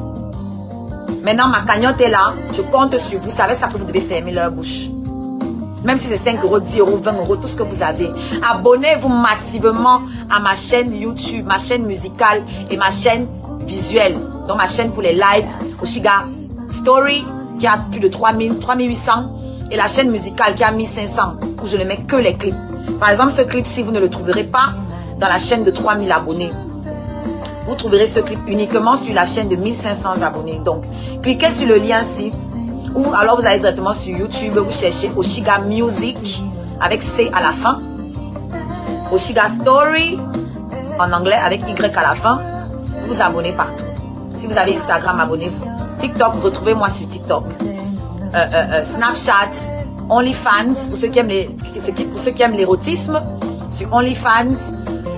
Maintenant, ma cagnotte est là. Je compte sur vous. Vous savez ça que vous devez fermer leur bouche. Même si c'est 5 euros, 10 euros, 20 euros, tout ce que vous avez. Abonnez-vous massivement à ma chaîne YouTube, ma chaîne musicale et ma chaîne visuelle. Donc ma chaîne pour les lives, Oshiga Story, qui a plus de 3800. Et la chaîne musicale qui a 1500, où je ne mets que les clips. Par exemple, ce clip-ci, vous ne le trouverez pas dans la chaîne de 3000 abonnés. Vous trouverez ce clip uniquement sur la chaîne de 1500 abonnés. Donc, cliquez sur le lien-ci. Ou alors, vous allez directement sur YouTube. Vous cherchez Oshiga Music avec C à la fin. Oshiga Story en anglais avec Y à la fin. Vous vous abonnez partout. Si vous avez Instagram, abonnez-vous. TikTok, retrouvez-moi sur TikTok. Snapchat, OnlyFans, pour ceux qui aiment l'érotisme, sur OnlyFans,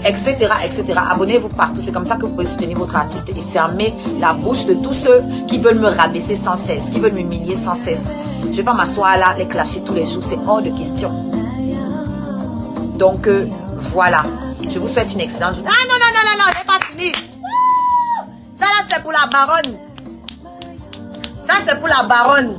etc., etc. Abonnez-vous partout. C'est comme ça que vous pouvez soutenir votre artiste et fermer la bouche de tous ceux qui veulent me rabaisser sans cesse, qui veulent m'humilier sans cesse. Je ne vais pas m'asseoir là, les clasher tous les jours, c'est hors de question. Donc, voilà. Je vous souhaite une excellente journée. Ah non, non, non, non, non, j'ai pas fini. Ça là, c'est pour la baronne. Ça, c'est pour la baronne.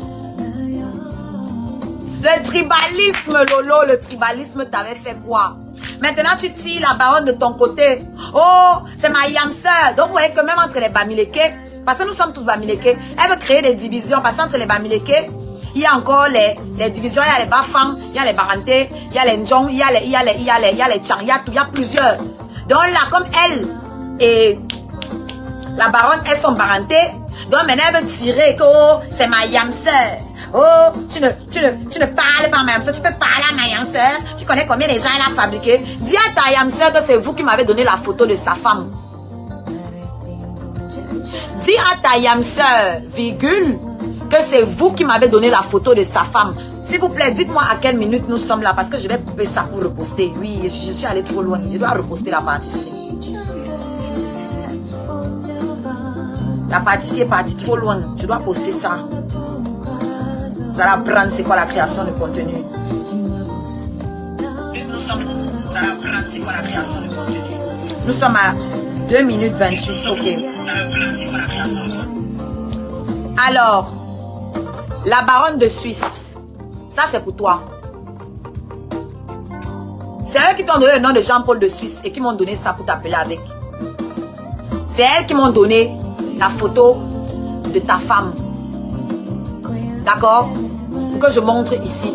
Le tribalisme, Lolo, le tribalisme t'avait fait quoi? Maintenant, tu tires la baronne de ton côté. Oh, c'est ma yamseur. Donc, vous voyez que même entre les Bamileke, parce que nous sommes tous Bamileke, elle veut créer des divisions. Parce qu'entre les Bamileke, il y a encore les divisions. Il y a les Bafang, il y a les Baranté, il y a les Njong, il y a les Chariat, il y a plusieurs. Donc là, comme elle et la baronne, elles sont Baranté, donc maintenant, elle veut tirer que oh, c'est ma yamseur. Oh, tu ne parles pas à ma yamseur, tu peux parler à ma yamseur. Tu connais combien de gens elle a fabriqué. Dis à ta yamseur que c'est vous qui m'avez donné la photo de sa femme. Dis à ta yamseur, virgule, que c'est vous qui m'avez donné la photo de sa femme. S'il vous plaît, dites-moi à quelle minute nous sommes là, parce que je vais couper ça pour reposter. Oui, je suis allée trop loin. Je dois reposter la partie-ci. La partie-ci est partie trop loin. Je dois poster ça. Vous allez apprendre c'est quoi la création de contenu. Vous allez apprendre c'est quoi la création de contenu. Nous sommes à 2 minutes 28. Ok. Alors, la baronne de Suisse. Ça, c'est pour toi. C'est eux qui t'ont donné le nom de Jean-Paul de Suisse et qui m'ont donné ça pour t'appeler avec. C'est elles qui m'ont donné la photo de ta femme. D'accord? Que je montre ici.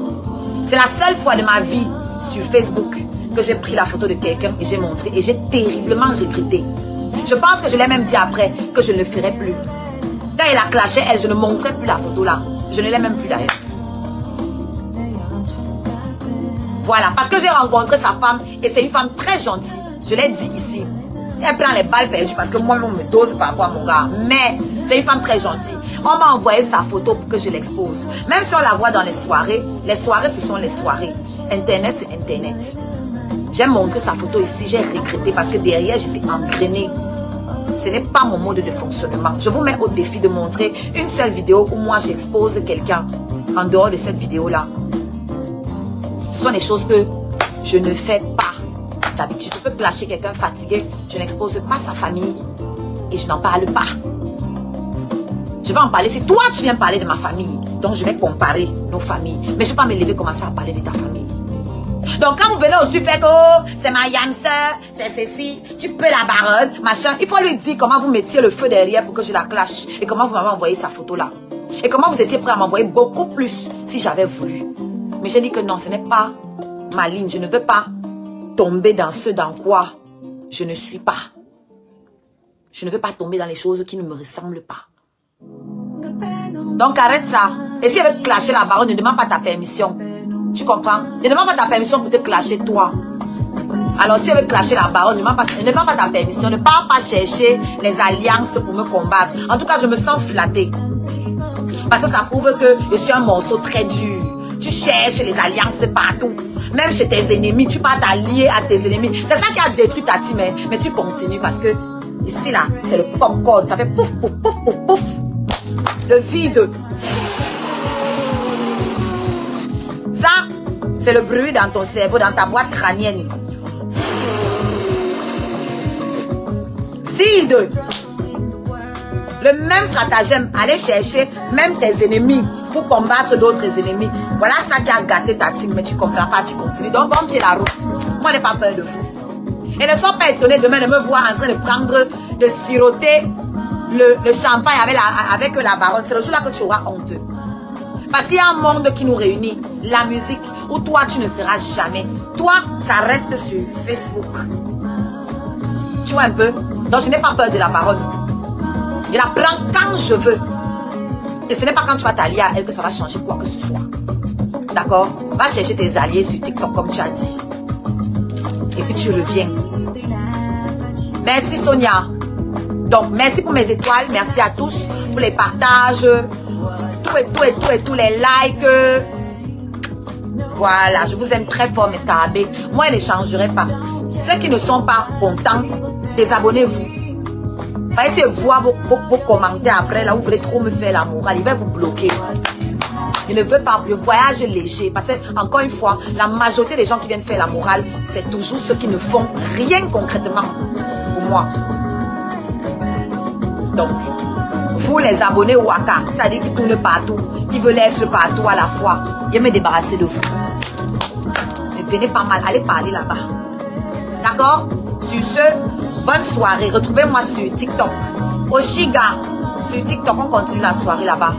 C'est la seule fois de ma vie sur Facebook que j'ai pris la photo de quelqu'un et j'ai montré et j'ai terriblement regretté. Je pense que je l'ai même dit après que je ne le ferai plus. Quand elle a clashé, elle, je ne montrais plus la photo là. Je ne l'ai même plus d'ailleurs. Voilà, parce que j'ai rencontré sa femme et c'est une femme très gentille. Je l'ai dit ici. Elle prend les balles perdues parce que moi, on me dose par rapport à mon gars. Mais c'est une femme très gentille. On m'a envoyé sa photo pour que je l'expose. Même si on la voit dans les soirées, ce sont les soirées. Internet, c'est Internet. J'ai montré sa photo ici, j'ai regretté parce que derrière, j'étais engrainée. Ce n'est pas mon mode de fonctionnement. Je vous mets au défi de montrer une seule vidéo où moi, j'expose quelqu'un en dehors de cette vidéo-là. Ce sont des choses que je ne fais pas. D'habitude, je peux clasher quelqu'un fatigué. Je n'expose pas sa famille et je n'en parle pas. Je vais en parler. Si toi, tu viens parler de ma famille, donc je vais comparer nos familles. Mais je ne vais pas me lever et commencer à parler de ta famille. Donc, quand vous venez aussi faire que oh, c'est ma yamseur, c'est ceci, tu peux la baronne, machin, il faut lui dire comment vous mettiez le feu derrière pour que je la clash. Et comment vous m'avez envoyé sa photo là. Et comment vous étiez prêt à m'envoyer beaucoup plus si j'avais voulu. Mais j'ai dit que non, ce n'est pas ma ligne. Je ne veux pas tomber dans ce dans quoi je ne suis pas. Je ne veux pas tomber dans les choses qui ne me ressemblent pas. Donc arrête ça. Et si elle veut te clasher la baronne, ne demande pas ta permission. Tu comprends? Ne demande pas ta permission pour te clasher toi. Alors si elle veut clasher la baronne, ne demande pas ta permission. Ne pars pas chercher les alliances pour me combattre. En tout cas, je me sens flattée. Parce que ça prouve que je suis un morceau très dur. Tu cherches les alliances partout. Même chez tes ennemis, tu pars t'allier à tes ennemis. C'est ça qui a détruit ta team. Mais tu continues parce que Ici, là, c'est le popcorn. Ça fait pouf, pouf, pouf, pouf, pouf. Le vide. Ça, c'est le bruit dans ton cerveau, dans ta boîte crânienne. Vide. Le même stratagème, aller chercher même tes ennemis pour combattre d'autres ennemis. Voilà ça qui a gâté ta team, mais tu ne comprends pas, tu continues. Donc, bon pied la route. Moi, je n'ai pas peur de vous. Et ne sois pas étonné demain de me voir en train de prendre, de siroter le champagne avec la baronne. C'est le jour-là que tu auras honte. Parce qu'il y a un monde qui nous réunit. La musique, où toi, tu ne seras jamais. Toi, ça reste sur Facebook. Tu vois un peu? Donc, je n'ai pas peur de la baronne. Je la prends quand je veux. Et ce n'est pas quand tu vas t'allier à elle que ça va changer quoi que ce soit. D'accord? Va chercher tes alliés sur TikTok comme tu as dit. Et puis tu reviens. Merci Sonia. Donc, merci pour mes étoiles. Merci à tous pour les partages. Tous les likes. Voilà, je vous aime très fort, mes scarabées. Moi, je n'échangerai pas. Ceux qui ne sont pas contents, désabonnez-vous. Essayez de voir vos commentaires après. Là, vous voulez trop me faire la morale. Il va vous bloquer. Je ne veux pas le voyage léger. Parce que, encore une fois, la majorité des gens qui viennent faire la morale, c'est toujours ceux qui ne font rien concrètement pour moi. Donc, vous les abonnés Waka, c'est-à-dire qui tournent partout, qui veulent être partout à la fois, je vais me débarrasser de vous. Ne venez pas mal, allez parler là-bas. D'accord? Sur ce, bonne soirée. Retrouvez-moi sur TikTok. Oshiga, sur TikTok, on continue la soirée là-bas.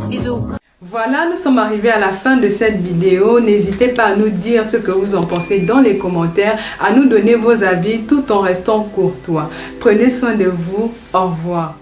Bisous. Voilà, nous sommes arrivés à la fin de cette vidéo. N'hésitez pas à nous dire ce que vous en pensez dans les commentaires, à nous donner vos avis tout en restant courtois. Prenez soin de vous. Au revoir.